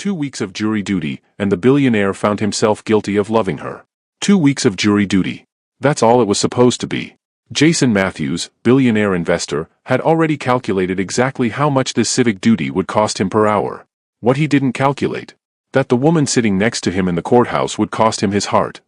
2 weeks of jury duty, and the billionaire found himself guilty of loving her. 2 weeks of jury duty. That's all it was supposed to be. Jason Matthews, billionaire investor, had already calculated exactly how much this civic duty would cost him per hour. What he didn't calculate: that the woman sitting next to him in the courthouse would cost him his heart.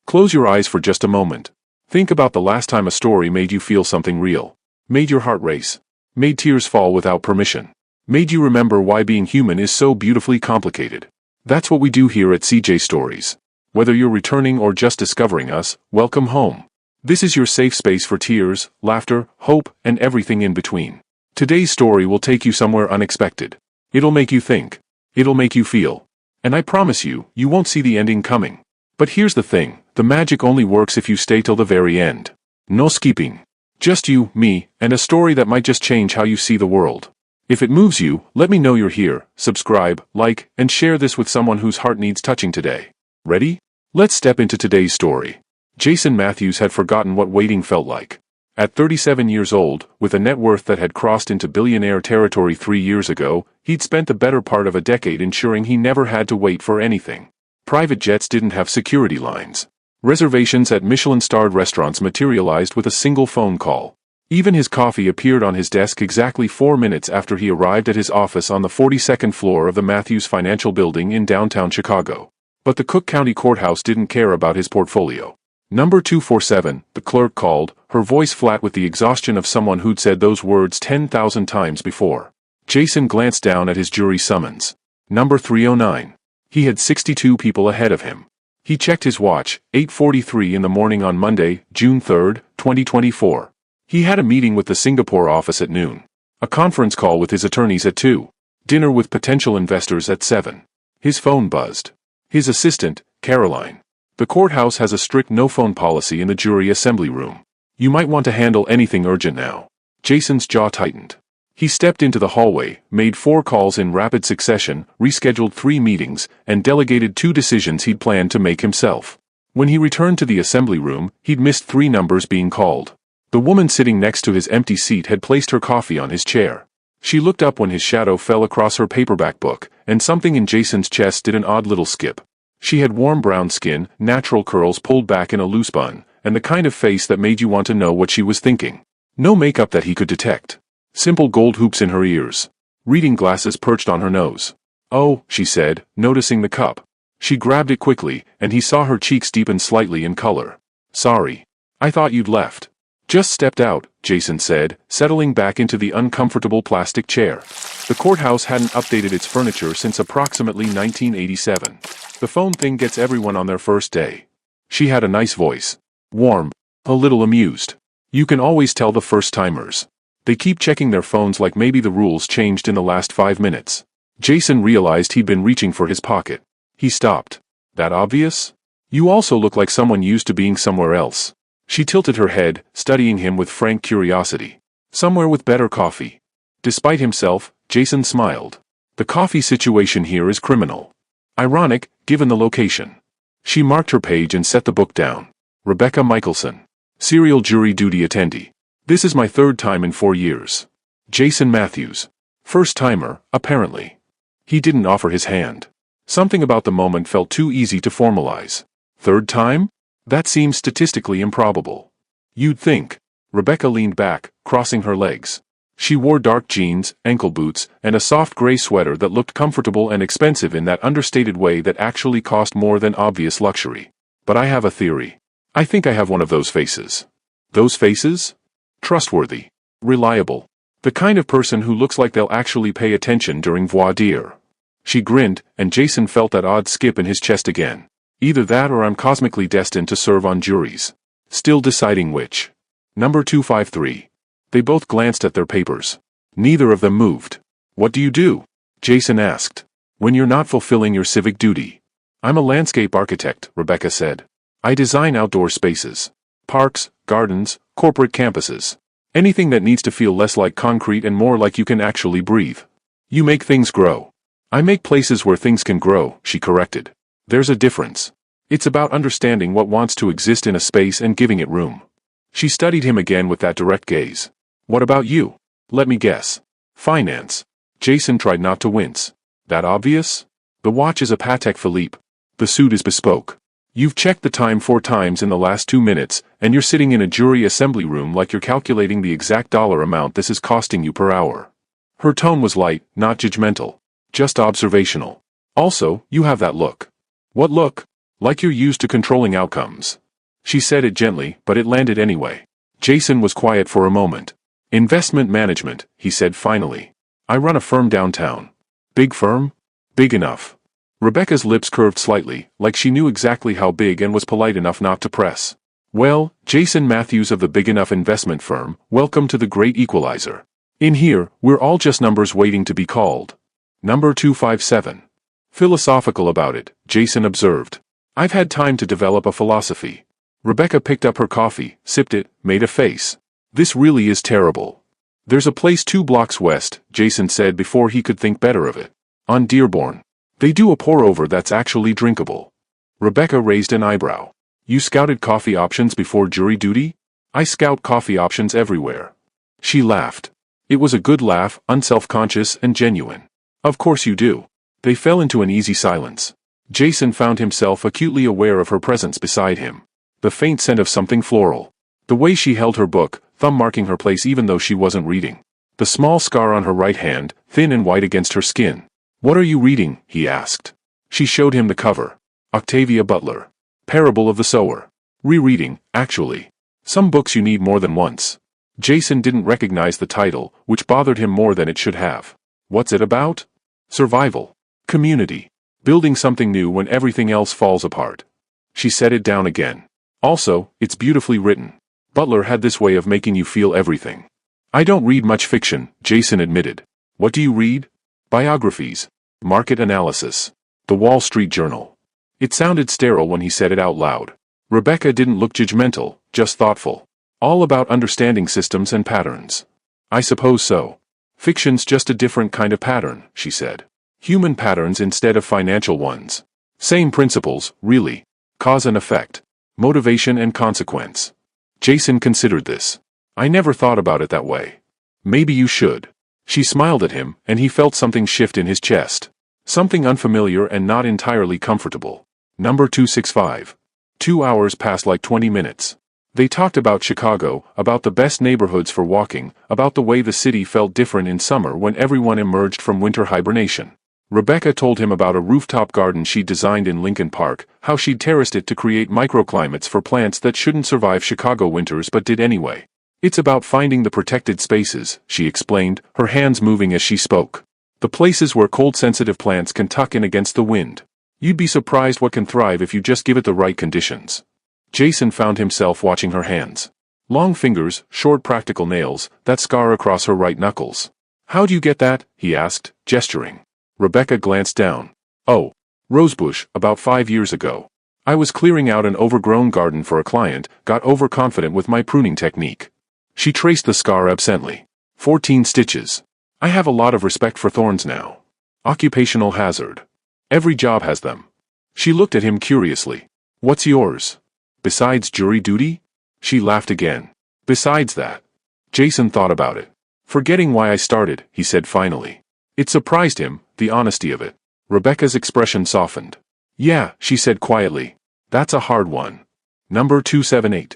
Close your eyes for just a moment. Think about the last time a story made you feel something real. Made your heart race. Made tears fall without permission. Made you remember why being human is so beautifully complicated. That's what we do here at CJ Stories. Whether you're returning or just discovering us, welcome home. This is your safe space for tears, laughter, hope, and everything in between. Today's story will take you somewhere unexpected. It'll make you think. It'll make you feel. And I promise you, you won't see the ending coming. But here's the thing, the magic only works if you stay till the very end. No skipping. Just you, me, and a story that might just change how you see the world. If it moves you, let me know you're here. Subscribe, like, and share this with someone whose heart needs touching today. Ready? Let's step into today's story. Jason Matthews had forgotten what waiting felt like. At 37 years old, with a net worth that had crossed into billionaire territory 3 years ago, he'd spent the better part of a decade ensuring he never had to wait for anything. Private jets didn't have security lines. Reservations at Michelin-starred restaurants materialized with a single phone call. Even his coffee appeared on his desk exactly 4 minutes after he arrived at his office on the 42nd floor of the Matthews Financial Building in downtown Chicago. But the Cook County Courthouse didn't care about his portfolio. Number 247, the clerk called, her voice flat with the exhaustion of someone who'd said those words 10,000 times before. Jason glanced down at his jury summons. Number 309. He had 62 people ahead of him. He checked his watch, 8:43 in the morning on Monday, June 3, 2024. He had a meeting with the Singapore office at noon. A conference call with his attorneys at 2. Dinner with potential investors at 7. His phone buzzed. His assistant, Caroline. The courthouse has a strict no-phone policy in the jury assembly room. You might want to handle anything urgent now. Jason's jaw tightened. He stepped into the hallway, made 4 calls in rapid succession, rescheduled 3 meetings, and delegated 2 decisions he'd planned to make himself. When he returned to the assembly room, he'd missed 3 numbers being called. The woman sitting next to his empty seat had placed her coffee on his chair. She looked up when his shadow fell across her paperback book, and something in Jason's chest did an odd little skip. She had warm brown skin, natural curls pulled back in a loose bun, and the kind of face that made you want to know what she was thinking. No makeup that he could detect. Simple gold hoops in her ears. Reading glasses perched on her nose. "Oh," she said, noticing the cup. She grabbed it quickly, and he saw her cheeks deepen slightly in color. "Sorry. I thought you'd left." "Just stepped out," Jason said, settling back into the uncomfortable plastic chair. The courthouse hadn't updated its furniture since approximately 1987. The phone thing gets everyone on their first day. She had a nice voice. Warm. A little amused. You can always tell the first-timers. They keep checking their phones like maybe the rules changed in the last 5 minutes. Jason realized he'd been reaching for his pocket. He stopped. "That obvious? You also look like someone used to being somewhere else." She tilted her head, studying him with frank curiosity. "Somewhere with better coffee." Despite himself, Jason smiled. "The coffee situation here is criminal. Ironic, given the location." She marked her page and set the book down. Rebecca Michelson. Serial jury duty attendee. "This is my 3rd time in 4 years. Jason Matthews. First timer, apparently." He didn't offer his hand. Something about the moment felt too easy to formalize. 3rd time? That seems statistically improbable. You'd think. Rebecca leaned back, crossing her legs. She wore dark jeans, ankle boots, and a soft gray sweater that looked comfortable and expensive in that understated way that actually cost more than obvious luxury. "But I have a theory. I think I have one of those faces." "Those faces?" "Trustworthy. Reliable. The kind of person who looks like they'll actually pay attention during voir dire." She grinned, and Jason felt that odd skip in his chest again. Either that or I'm cosmically destined to serve on juries. Still deciding which. Number 253. They both glanced at their papers. Neither of them moved. "What do you do?" Jason asked. "When you're not fulfilling your civic duty." "I'm a landscape architect," Rebecca said. "I design outdoor spaces. Parks, gardens, corporate campuses. Anything that needs to feel less like concrete and more like you can actually breathe. You make things grow." "I make places where things can grow," she corrected. "There's a difference. It's about understanding what wants to exist in a space and giving it room." She studied him again with that direct gaze. "What about you?" "Let me guess. Finance." Jason tried not to wince. "That obvious?" The watch is a Patek Philippe. The suit is bespoke. You've checked the time 4 times in the last 2 minutes, and you're sitting in a jury assembly room like you're calculating the exact dollar amount this is costing you per hour. Her tone was light, not judgmental. Just observational. Also, you have that look. What look? Like you're used to controlling outcomes. She said it gently, but it landed anyway. Jason was quiet for a moment. Investment management, he said finally. I run a firm downtown. Big firm? Big enough. Rebecca's lips curved slightly, like she knew exactly how big and was polite enough not to press. Well, Jason Matthews of the Big Enough investment firm, welcome to the Great Equalizer. In here, we're all just numbers waiting to be called. Number 257. Philosophical about it, Jason observed. I've had time to develop a philosophy. Rebecca picked up her coffee, sipped it, made a face. This really is terrible. There's a place 2 blocks west, Jason said before he could think better of it. On Dearborn. They do a pour-over that's actually drinkable. Rebecca raised an eyebrow. You scouted coffee options before jury duty? I scout coffee options everywhere. She laughed. It was a good laugh, unself-conscious and genuine. Of course you do. They fell into an easy silence. Jason found himself acutely aware of her presence beside him. The faint scent of something floral. The way she held her book, thumb marking her place even though she wasn't reading. The small scar on her right hand, thin and white against her skin. What are you reading? He asked. She showed him the cover. Octavia Butler. Parable of the Sower. Rereading, actually. Some books you need more than once. Jason didn't recognize the title, which bothered him more than it should have. What's it about? Survival. Community. Building something new when everything else falls apart. She set it down again. Also, it's beautifully written. Butler had this way of making you feel everything. I don't read much fiction, Jason admitted. What do you read? Biographies. Market analysis. The Wall Street Journal. It sounded sterile when he said it out loud. Rebecca didn't look judgmental, just thoughtful. All about understanding systems and patterns. I suppose so. Fiction's just a different kind of pattern, she said. Human patterns instead of financial ones. Same principles, really. Cause and effect. Motivation and consequence. Jason considered this. I never thought about it that way. Maybe you should. She smiled at him, and he felt something shift in his chest. Something unfamiliar and not entirely comfortable. Number 265. 2 hours passed like 20 minutes. They talked about Chicago, about the best neighborhoods for walking, about the way the city felt different in summer when everyone emerged from winter hibernation. Rebecca told him about a rooftop garden she'd designed in Lincoln Park, how she'd terraced it to create microclimates for plants that shouldn't survive Chicago winters but did anyway. It's about finding the protected spaces, she explained, her hands moving as she spoke. The places where cold-sensitive plants can tuck in against the wind. You'd be surprised what can thrive if you just give it the right conditions. Jason found himself watching her hands. Long fingers, short practical nails, that scar across her right knuckles. How do you get that? He asked, gesturing. Rebecca glanced down. Oh. Rosebush, about 5 years ago. I was clearing out an overgrown garden for a client, got overconfident with my pruning technique. She traced the scar absently. 14 stitches. I have a lot of respect for thorns now. Occupational hazard. Every job has them. She looked at him curiously. What's yours? Besides jury duty? She laughed again. Besides that. Jason thought about it. Forgetting why I started, he said finally. It surprised him, the honesty of it. Rebecca's expression softened. Yeah, she said quietly. That's a hard one. Number 278.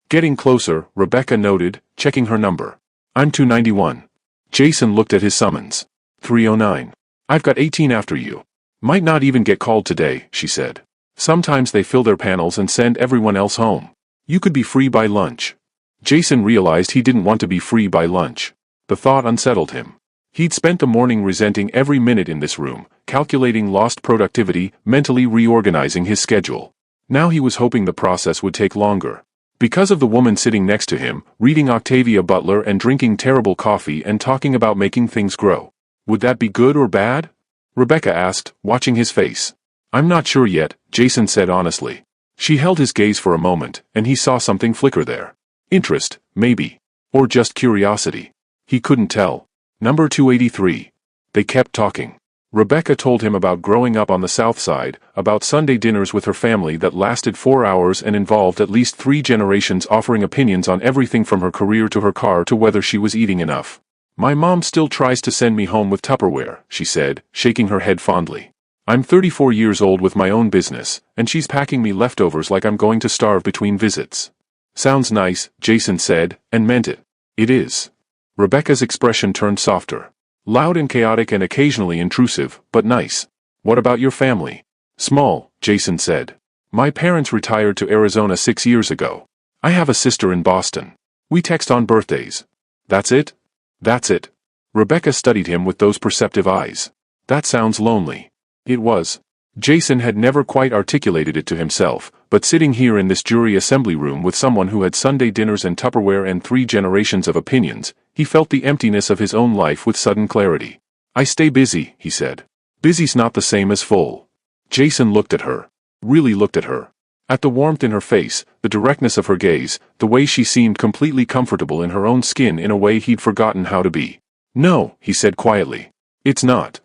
Getting closer, Rebecca noted, checking her number. I'm 291. Jason looked at his summons. 309. I've got 18 after you. Might not even get called today, she said. Sometimes they fill their panels and send everyone else home. You could be free by lunch. Jason realized he didn't want to be free by lunch. The thought unsettled him. He'd spent the morning resenting every minute in this room, calculating lost productivity, mentally reorganizing his schedule. Now he was hoping the process would take longer. Because of the woman sitting next to him, reading Octavia Butler and drinking terrible coffee and talking about making things grow. Would that be good or bad? Rebecca asked, watching his face. I'm not sure yet, Jason said honestly. She held his gaze for a moment, and he saw something flicker there. Interest, maybe. Or just curiosity. He couldn't tell. Number 283. They kept talking. Rebecca told him about growing up on the South Side, about Sunday dinners with her family that lasted 4 hours and involved at least 3 generations offering opinions on everything from her career to her car to whether she was eating enough. My mom still tries to send me home with Tupperware, she said, shaking her head fondly. I'm 34 years old with my own business, and she's packing me leftovers like I'm going to starve between visits. Sounds nice, Jason said, and meant it. It is. Rebecca's expression turned softer. Loud and chaotic and occasionally intrusive, but nice. What about your family? Small, Jason said. My parents retired to Arizona 6 years ago. I have a sister in Boston. We text on birthdays. That's it? That's it. Rebecca studied him with those perceptive eyes. That sounds lonely. It was. Jason had never quite articulated it to himself, but sitting here in this jury assembly room with someone who had Sunday dinners and Tupperware and 3 generations of opinions, he felt the emptiness of his own life with sudden clarity. I stay busy, he said. Busy's not the same as full. Jason looked at her. Really looked at her. At the warmth in her face, the directness of her gaze, the way she seemed completely comfortable in her own skin in a way he'd forgotten how to be. No, he said quietly. It's not.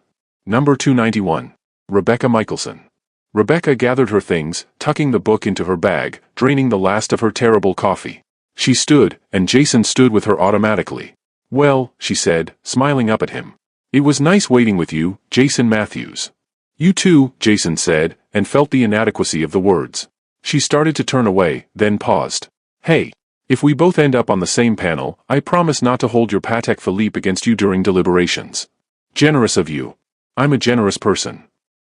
Number 291. Rebecca Michelson. Rebecca gathered her things, tucking the book into her bag, draining the last of her terrible coffee. She stood, and Jason stood with her automatically. Well, she said, smiling up at him. It was nice waiting with you, Jason Matthews. You too, Jason said, and felt the inadequacy of the words. She started to turn away, then paused. Hey. If we both end up on the same panel, I promise not to hold your Patek Philippe against you during deliberations. Generous of you. I'm a generous person.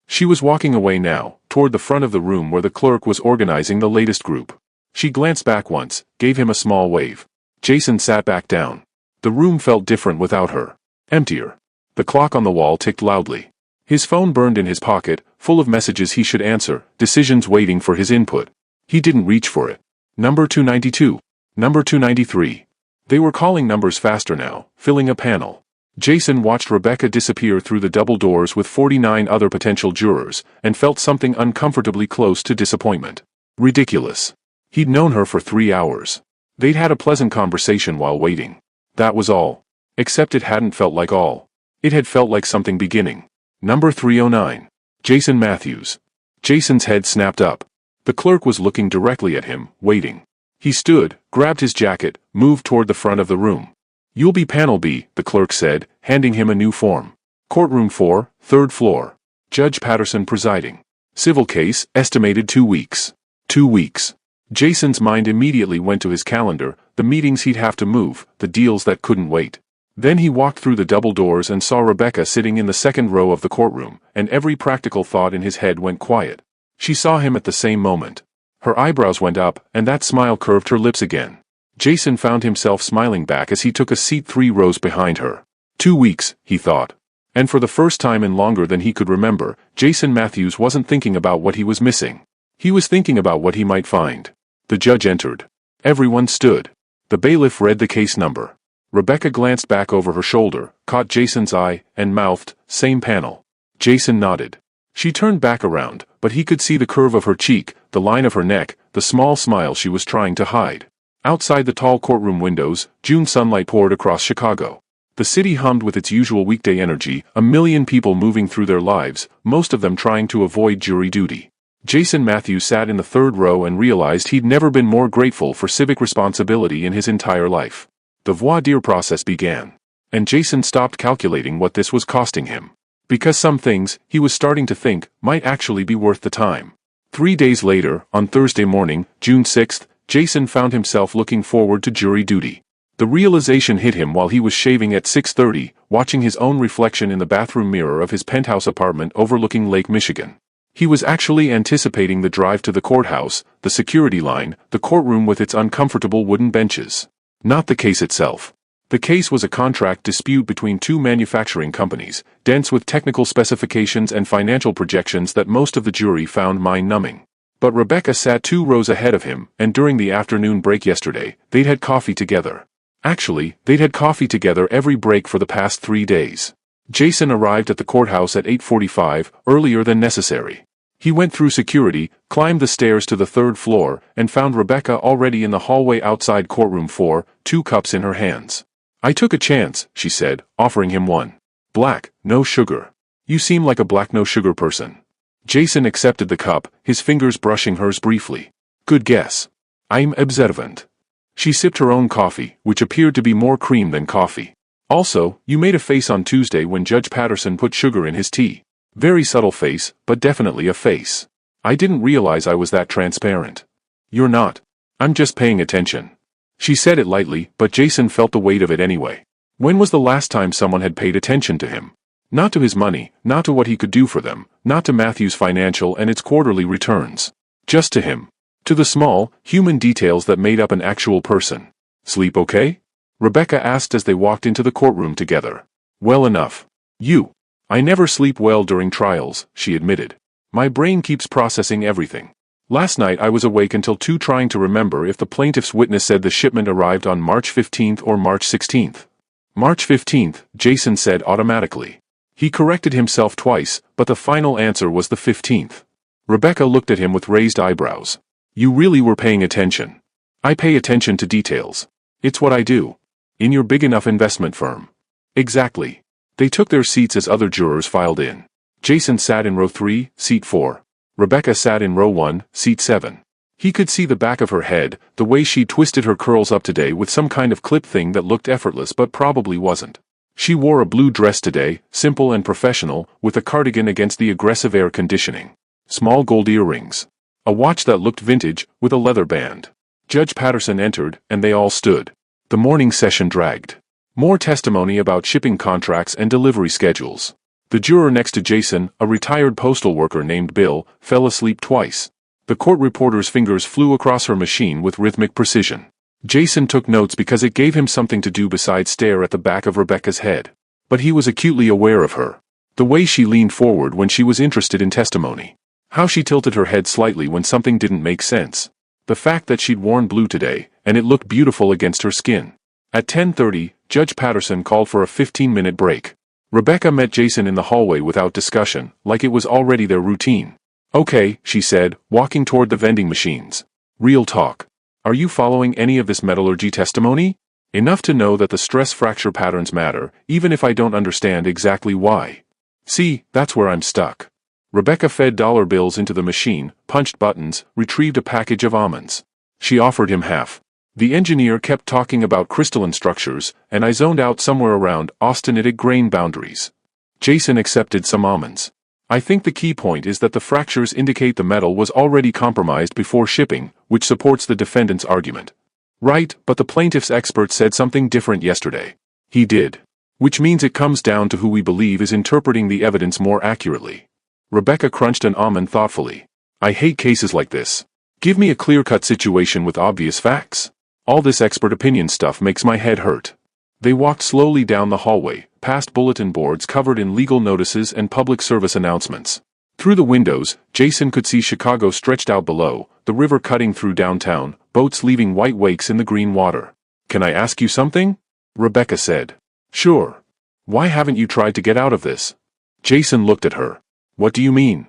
She was walking away now, toward the front of the room where the clerk was organizing the latest group. She glanced back once, gave him a small wave. Jason sat back down. The room felt different without her. Emptier. The clock on the wall ticked loudly. His phone burned in his pocket, full of messages he should answer, decisions waiting for his input. He didn't reach for it. Number 292. Number 293. They were calling numbers faster now, filling a panel. Jason watched Rebecca disappear through the double doors with 49 other potential jurors, and felt something uncomfortably close to disappointment. Ridiculous. He'd known her for 3 hours. They'd had a pleasant conversation while waiting. That was all. Except it hadn't felt like all. It had felt like something beginning. Number 309. Jason Matthews. Jason's head snapped up. The clerk was looking directly at him, waiting. He stood, grabbed his jacket, moved toward the front of the room. You'll be panel B, the clerk said, handing him a new form. Courtroom 4, 3rd floor. Judge Patterson presiding. Civil case, estimated 2 weeks. 2 weeks. Jason's mind immediately went to his calendar, the meetings he'd have to move, the deals that couldn't wait. Then he walked through the double doors and saw Rebecca sitting in the second row of the courtroom, and every practical thought in his head went quiet. She saw him at the same moment. Her eyebrows went up, and that smile curved her lips again. Jason found himself smiling back as he took a seat 3 rows behind her. 2 weeks, he thought. And for the first time in longer than he could remember, Jason Matthews wasn't thinking about what he was missing. He was thinking about what he might find. The judge entered. Everyone stood. The bailiff read the case number. Rebecca glanced back over her shoulder, caught Jason's eye, and mouthed, "Same panel." Jason nodded. She turned back around, but he could see the curve of her cheek, the line of her neck, the small smile she was trying to hide. Outside the tall courtroom windows, June sunlight poured across Chicago. The city hummed with its usual weekday energy, a million people moving through their lives, most of them trying to avoid jury duty. Jason Matthews sat in the 3rd row and realized he'd never been more grateful for civic responsibility in his entire life. The voir dire process began. And Jason stopped calculating what this was costing him. Because some things, he was starting to think, might actually be worth the time. 3 days later, on Thursday morning, June 6th, Jason found himself looking forward to jury duty. The realization hit him while he was shaving at 6:30, watching his own reflection in the bathroom mirror of his penthouse apartment overlooking Lake Michigan. He was actually anticipating the drive to the courthouse, the security line, the courtroom with its uncomfortable wooden benches. Not the case itself. The case was a contract dispute between 2 manufacturing companies, dense with technical specifications and financial projections that most of the jury found mind-numbing. But Rebecca sat 2 rows ahead of him, and during the afternoon break yesterday, they'd had coffee together. Actually, they'd had coffee together every break for the past 3 days. Jason arrived at the courthouse at 8:45, earlier than necessary. He went through security, climbed the stairs to the 3rd floor, and found Rebecca already in the hallway outside courtroom 4, 2 cups in her hands. "I took a chance," she said, offering him one. "Black, no sugar. You seem like a black no sugar person." Jason accepted the cup, his fingers brushing hers briefly. "Good guess. I'm observant." She sipped her own coffee, which appeared to be more cream than coffee. "Also, you made a face on Tuesday when Judge Patterson put sugar in his tea." Very subtle face, but definitely a face. I didn't realize I was that transparent. You're not. I'm just paying attention. She said it lightly, but Jason felt the weight of it anyway. When was the last time someone had paid attention to him? Not to his money, not to what he could do for them, not to Matthew's financial and its quarterly returns. Just to him. To the small, human details that made up an actual person. Sleep okay? Rebecca asked as they walked into the courtroom together. Well enough. You. I never sleep well during trials, she admitted. My brain keeps processing everything. Last night I was awake until 2 trying to remember if the plaintiff's witness said the shipment arrived on March 15th or March 16th. March 15th, Jason said automatically. He corrected himself twice, but the final answer was the 15th. Rebecca looked at him with raised eyebrows. You really were paying attention. I pay attention to details. It's what I do. In your big enough investment firm. Exactly. They took their seats as other jurors filed in. Jason sat in row 3, seat 4. Rebecca sat in row 1, seat 7. He could see the back of her head, the way she twisted her curls up today with some kind of clip thing that looked effortless but probably wasn't. She wore a blue dress today, simple and professional, with a cardigan against the aggressive air conditioning. Small gold earrings. A watch that looked vintage, with a leather band. Judge Patterson entered, and they all stood. The morning session dragged. More testimony about shipping contracts and delivery schedules. The juror next to Jason, a retired postal worker named Bill, fell asleep twice. The court reporter's fingers flew across her machine with rhythmic precision. Jason took notes because it gave him something to do besides stare at the back of Rebecca's head. But he was acutely aware of her. The way she leaned forward when she was interested in testimony. How she tilted her head slightly when something didn't make sense. The fact that she'd worn blue today, and it looked beautiful against her skin. At 10:30, Judge Patterson called for a 15-minute break. Rebecca met Jason in the hallway without discussion, like it was already their routine. Okay, she said, walking toward the vending machines. Real talk. Are you following any of this metallurgy testimony? Enough to know that the stress fracture patterns matter, even if I don't understand exactly why. See, that's where I'm stuck. Rebecca fed dollar bills into the machine, punched buttons, retrieved a package of almonds. She offered him half. The engineer kept talking about crystalline structures, and I zoned out somewhere around austenitic grain boundaries. Jason accepted some almonds. I think the key point is that the fractures indicate the metal was already compromised before shipping, which supports the defendant's argument. Right, but the plaintiff's expert said something different yesterday. He did. Which means it comes down to who we believe is interpreting the evidence more accurately. Rebecca crunched an almond thoughtfully. I hate cases like this. Give me a clear-cut situation with obvious facts. All this expert opinion stuff makes my head hurt. They walked slowly down the hallway, past bulletin boards covered in legal notices and public service announcements. Through the windows, Jason could see Chicago stretched out below, the river cutting through downtown, boats leaving white wakes in the green water. Can I ask you something? Rebecca said. Sure. Why haven't you tried to get out of this? Jason looked at her. What do you mean?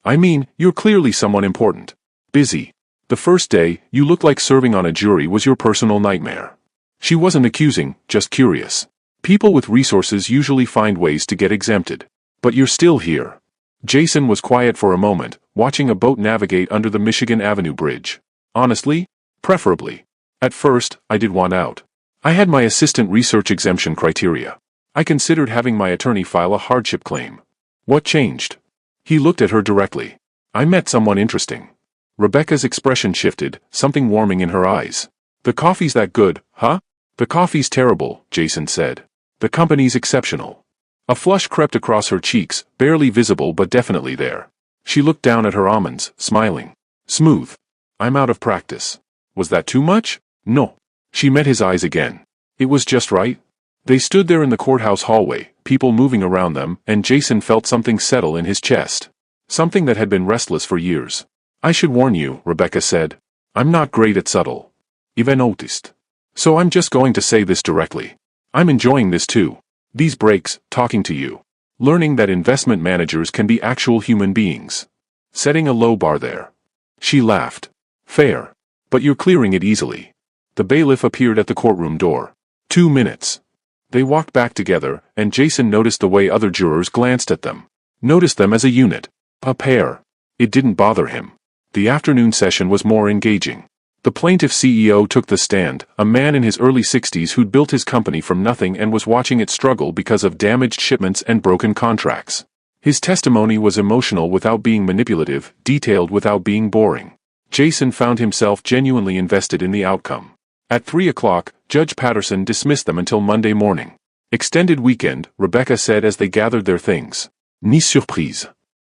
I mean, you're clearly someone important. Busy. The first day, you looked like serving on a jury was your personal nightmare. She wasn't accusing, just curious. People with resources usually find ways to get exempted. But you're still here. Jason was quiet for a moment, watching a boat navigate under the Michigan Avenue Bridge. Honestly? Preferably. At first, I did want out. I had my assistant research exemption criteria. I considered having my attorney file a hardship claim. What changed? He looked at her directly. I met someone interesting. Rebecca's expression shifted, something warming in her eyes. The coffee's that good, huh? The coffee's terrible, Jason said. The company's exceptional. A flush crept across her cheeks, barely visible but definitely there. She looked down at her almonds, smiling. Smooth. I'm out of practice. Was that too much? No. She met his eyes again. It was just right. They stood there in the courthouse hallway, people moving around them, and Jason felt something settle in his chest. Something that had been restless for years. I should warn you, Rebecca said. I'm not great at subtle. Even noticed. So I'm just going to say this directly. I'm enjoying this too. These breaks, talking to you. Learning that investment managers can be actual human beings. Setting a low bar there. She laughed. Fair. But you're clearing it easily. The bailiff appeared at the courtroom door. 2 minutes. They walked back together, and Jason noticed the way other jurors glanced at them. Noticed them as a unit. A pair. It didn't bother him. The afternoon session was more engaging. The plaintiff's CEO took the stand, a man in his early 60s who'd built his company from nothing and was watching it struggle because of damaged shipments and broken contracts. His testimony was emotional without being manipulative, detailed without being boring. Jason found himself genuinely invested in the outcome. At 3 o'clock, Judge Patterson dismissed them until Monday morning. Extended weekend, Rebecca said as they gathered their things. Ni surprise.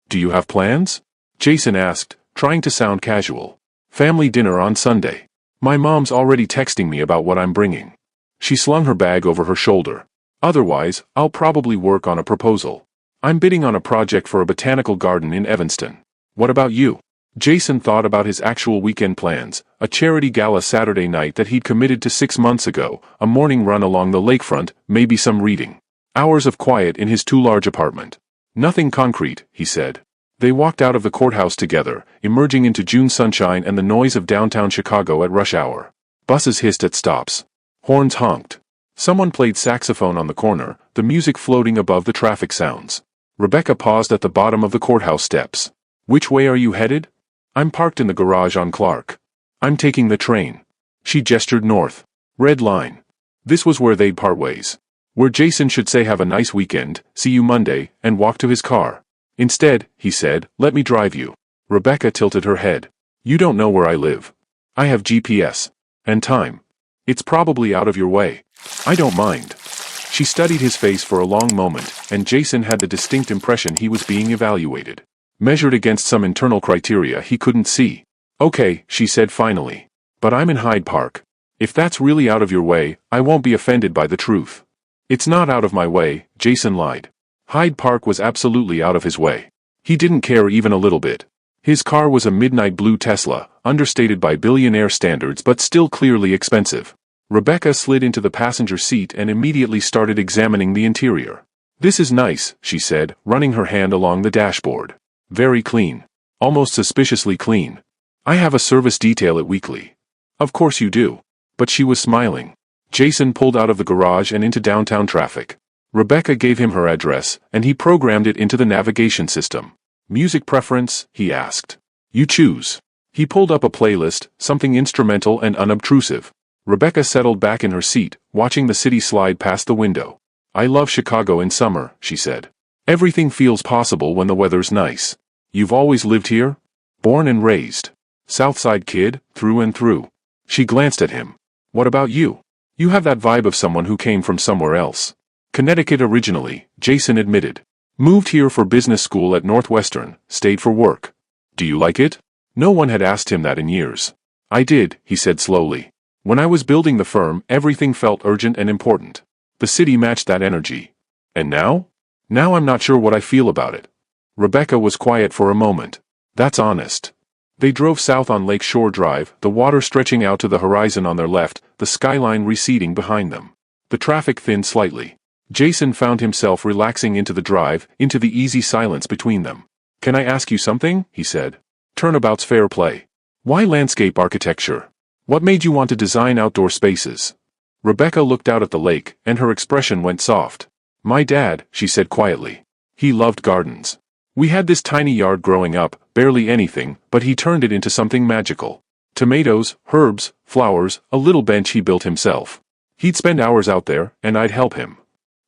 Do you have plans? Jason asked, trying to sound casual. Family dinner on Sunday. My mom's already texting me about what I'm bringing. She slung her bag over her shoulder. Otherwise, I'll probably work on a proposal. I'm bidding on a project for a botanical garden in Evanston. What about you? Jason thought about his actual weekend plans, a charity gala Saturday night that he'd committed to 6 months ago, a morning run along the lakefront, maybe some reading. Hours of quiet in his too-large apartment. Nothing concrete, he said. They walked out of the courthouse together, emerging into June sunshine and the noise of downtown Chicago at rush hour. Buses hissed at stops. Horns honked. Someone played saxophone on the corner, the music floating above the traffic sounds. Rebecca paused at the bottom of the courthouse steps. Which way are you headed? I'm parked in the garage on Clark. I'm taking the train. She gestured north. Red line. This was where they'd part ways. Where Jason should say have a nice weekend, see you Monday, and walk to his car. Instead, he said, let me drive you. Rebecca tilted her head. You don't know where I live. I have GPS. And time. It's probably out of your way. I don't mind. She studied his face for a long moment, and Jason had the distinct impression he was being evaluated. Measured against some internal criteria he couldn't see. Okay, she said finally. But I'm in Hyde Park. If that's really out of your way, I won't be offended by the truth. It's not out of my way, Jason lied. Hyde Park was absolutely out of his way. He didn't care even a little bit. His car was a midnight blue Tesla, understated by billionaire standards but still clearly expensive. Rebecca slid into the passenger seat and immediately started examining the interior. This is nice, she said, running her hand along the dashboard. Very clean. Almost suspiciously clean. I have a service detail at weekly. Of course you do. But she was smiling. Jason pulled out of the garage and into downtown traffic. Rebecca gave him her address, and he programmed it into the navigation system. Music preference, he asked. You choose. He pulled up a playlist, something instrumental and unobtrusive. Rebecca settled back in her seat, watching the city slide past the window. I love Chicago in summer, she said. Everything feels possible when the weather's nice. You've always lived here? Born and raised. Southside kid, through and through. She glanced at him. What about you? You have that vibe of someone who came from somewhere else. Connecticut originally, Jason admitted. Moved here for business school at Northwestern, stayed for work. Do you like it? No one had asked him that in years. I did, he said slowly. When I was building the firm, everything felt urgent and important. The city matched that energy. And now? Now I'm not sure what I feel about it. Rebecca was quiet for a moment. That's honest. They drove south on Lake Shore Drive, the water stretching out to the horizon on their left, the skyline receding behind them. The traffic thinned slightly. Jason found himself relaxing into the drive, into the easy silence between them. Can I ask you something? He said. Turnabout's fair play. Why landscape architecture? What made you want to design outdoor spaces? Rebecca looked out at the lake, and her expression went soft. My dad, she said quietly. He loved gardens. We had this tiny yard growing up, barely anything, but he turned it into something magical. Tomatoes, herbs, flowers, a little bench he built himself. He'd spend hours out there, and I'd help him.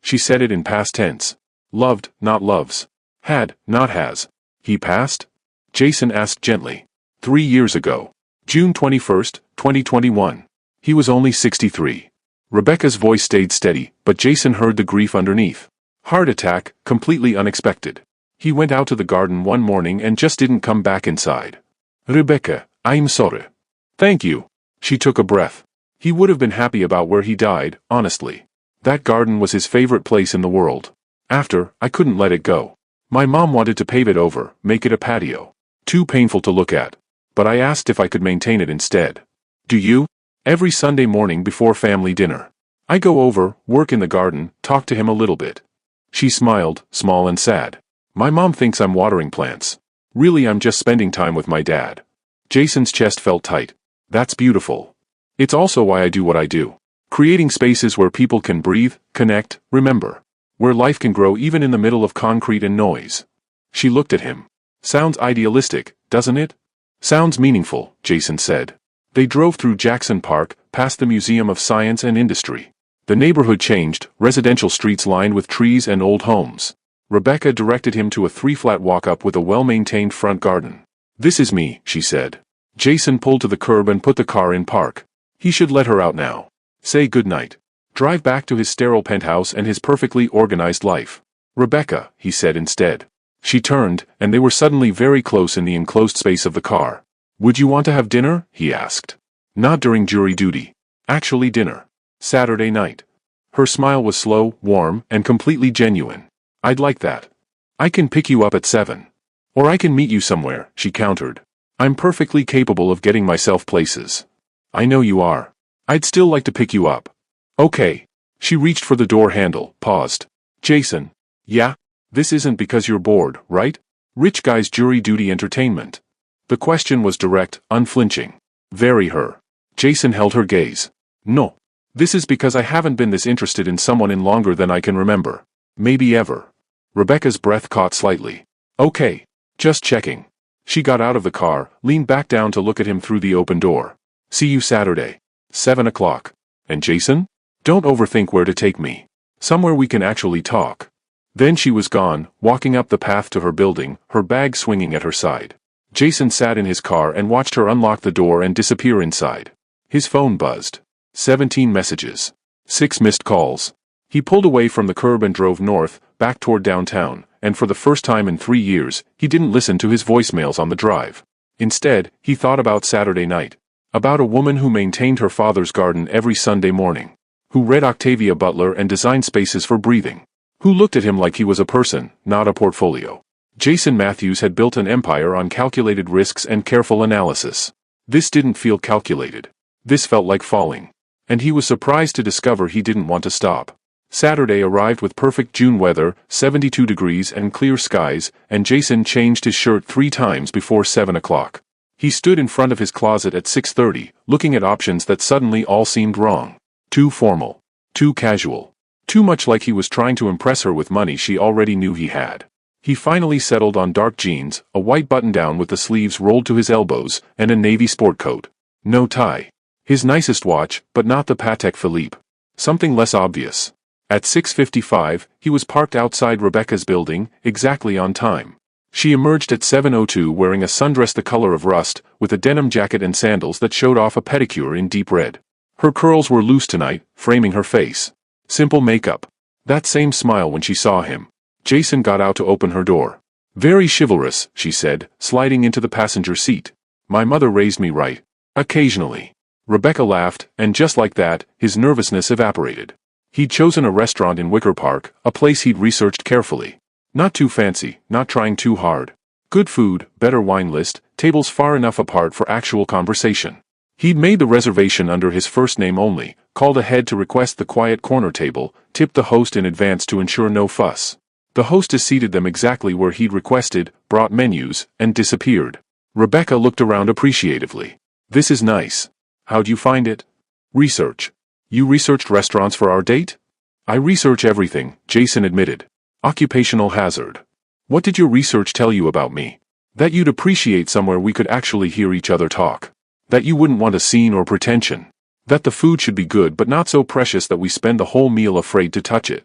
She said it in past tense. Loved, not loves. Had, not has. He passed? Jason asked gently. 3 years ago. June 21st, 2021. He was only 63. Rebecca's voice stayed steady, but Jason heard the grief underneath. Heart attack, completely unexpected. He went out to the garden one morning and just didn't come back inside. Rebecca, I'm sorry. Thank you. She took a breath. He would have been happy about where he died, honestly. That garden was his favorite place in the world. After, I couldn't let it go. My mom wanted to pave it over, make it a patio. Too painful to look at. But I asked if I could maintain it instead. Do you? Every Sunday morning before family dinner. I go over, work in the garden, talk to him a little bit. She smiled, small and sad. My mom thinks I'm watering plants. Really, I'm just spending time with my dad. Jason's chest felt tight. That's beautiful. It's also why I do what I do. Creating spaces where people can breathe, connect, remember. Where life can grow even in the middle of concrete and noise. She looked at him. Sounds idealistic, doesn't it? Sounds meaningful, Jason said. They drove through Jackson Park, past the Museum of Science and Industry. The neighborhood changed, residential streets lined with trees and old homes. Rebecca directed him to a 3-flat walk-up with a well-maintained front garden. "This is me," she said. Jason pulled to the curb and put the car in park. He should let her out now. Say goodnight. Drive back to his sterile penthouse and his perfectly organized life. "Rebecca," he said instead. She turned, and they were suddenly very close in the enclosed space of the car. "Would you want to have dinner?" he asked. "Not during jury duty. Actually dinner. Saturday night." Her smile was slow, warm, and completely genuine. "I'd like that. I can pick you up at 7. Or I can meet you somewhere," she countered. "I'm perfectly capable of getting myself places." "I know you are. I'd still like to pick you up." "Okay." She reached for the door handle, paused. "Jason." "Yeah? This isn't because you're bored, right? Rich guy's jury duty entertainment." The question was direct, unflinching. Very her. Jason held her gaze. "No. This is because I haven't been this interested in someone in longer than I can remember. Maybe ever." Rebecca's breath caught slightly. "Okay. Just checking." She got out of the car, leaned back down to look at him through the open door. "See you Saturday. 7 o'clock. And Jason? Don't overthink where to take me. Somewhere we can actually talk." Then she was gone, walking up the path to her building, her bag swinging at her side. Jason sat in his car and watched her unlock the door and disappear inside. His phone buzzed. 17 messages. 6 missed calls. He pulled away from the curb and drove north, back toward downtown, and for the first time in 3 years, he didn't listen to his voicemails on the drive. Instead, he thought about Saturday night. About a woman who maintained her father's garden every Sunday morning. Who read Octavia Butler and designed spaces for breathing. Who looked at him like he was a person, not a portfolio. Jason Matthews had built an empire on calculated risks and careful analysis. This didn't feel calculated. This felt like falling. And he was surprised to discover he didn't want to stop. Saturday arrived with perfect June weather, 72 degrees and clear skies, and Jason changed his shirt 3 times before 7 o'clock. He stood in front of his closet at 6:30, looking at options that suddenly all seemed wrong. Too formal. Too casual. Too much like he was trying to impress her with money she already knew he had. He finally settled on dark jeans, a white button-down with the sleeves rolled to his elbows, and a navy sport coat. No tie. His nicest watch, but not the Patek Philippe. Something less obvious. At 6:55, he was parked outside Rebecca's building, exactly on time. She emerged at 7:02 wearing a sundress the color of rust, with a denim jacket and sandals that showed off a pedicure in deep red. Her curls were loose tonight, framing her face. Simple makeup. That same smile when she saw him. Jason got out to open her door. "Very chivalrous," she said, sliding into the passenger seat. "My mother raised me right. Occasionally." Rebecca laughed, and just like that, his nervousness evaporated. He'd chosen a restaurant in Wicker Park, a place he'd researched carefully. Not too fancy, not trying too hard. Good food, better wine list, tables far enough apart for actual conversation. He'd made the reservation under his first name only, called ahead to request the quiet corner table, tipped the host in advance to ensure no fuss. The hostess seated them exactly where he'd requested, brought menus, and disappeared. Rebecca looked around appreciatively. "This is nice. How'd you find it?" "Research." "You researched restaurants for our date?" "I research everything," Jason admitted. "Occupational hazard." "What did your research tell you about me?" "That you'd appreciate somewhere we could actually hear each other talk. That you wouldn't want a scene or pretension. That the food should be good but not so precious that we spend the whole meal afraid to touch it."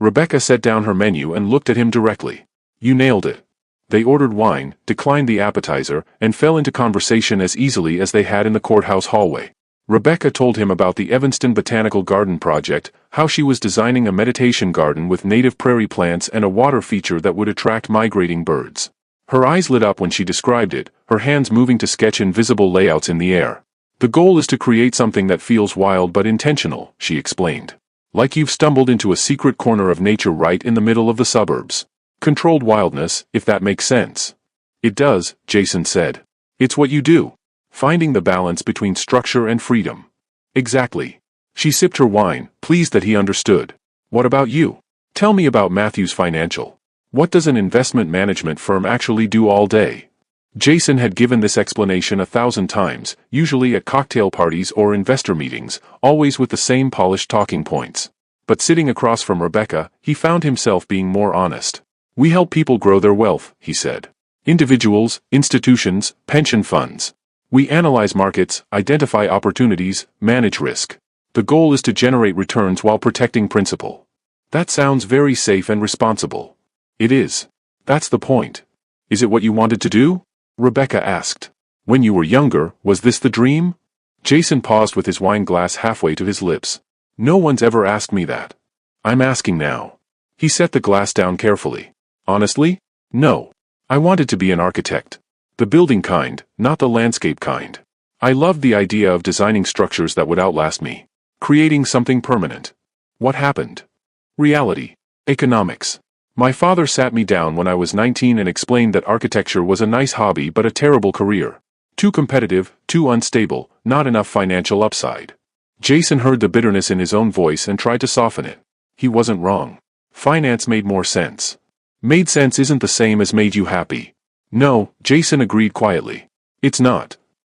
Rebecca set down her menu and looked at him directly. "You nailed it." They ordered wine, declined the appetizer, and fell into conversation as easily as they had in the courthouse hallway. Rebecca told him about the Evanston Botanical Garden project, how she was designing a meditation garden with native prairie plants and a water feature that would attract migrating birds. Her eyes lit up when she described it, her hands moving to sketch invisible layouts in the air. "The goal is to create something that feels wild but intentional," she explained. "Like you've stumbled into a secret corner of nature right in the middle of the suburbs. Controlled wildness, if that makes sense." "It does," Jason said. "It's what you do. Finding the balance between structure and freedom." "Exactly." She sipped her wine, pleased that he understood. "What about you? Tell me about Matthews Financial. What does an investment management firm actually do all day?" Jason had given this explanation 1,000 times, usually at cocktail parties or investor meetings, always with the same polished talking points. But sitting across from Rebecca, he found himself being more honest. "We help people grow their wealth," he said. "Individuals, institutions, pension funds. We analyze markets, identify opportunities, manage risk. The goal is to generate returns while protecting principal." "That sounds very safe and responsible." It is. That's the point. Is it what you wanted to do? Rebecca asked. When you were younger, was this the dream? Jason paused with his wine glass halfway to his lips. No one's ever asked me that. I'm asking now. He set the glass down carefully. Honestly? No. I wanted to be an architect. The building kind, not the landscape kind. I loved the idea of designing structures that would outlast me. Creating something permanent. What happened? Reality. Economics. My father sat me down when I was 19 and explained that architecture was a nice hobby but a terrible career. Too competitive, too unstable, not enough financial upside. Jason heard the bitterness in his own voice and tried to soften it. He wasn't wrong. Finance made more sense. Made sense isn't the same as made you happy. No, Jason agreed quietly. It's not.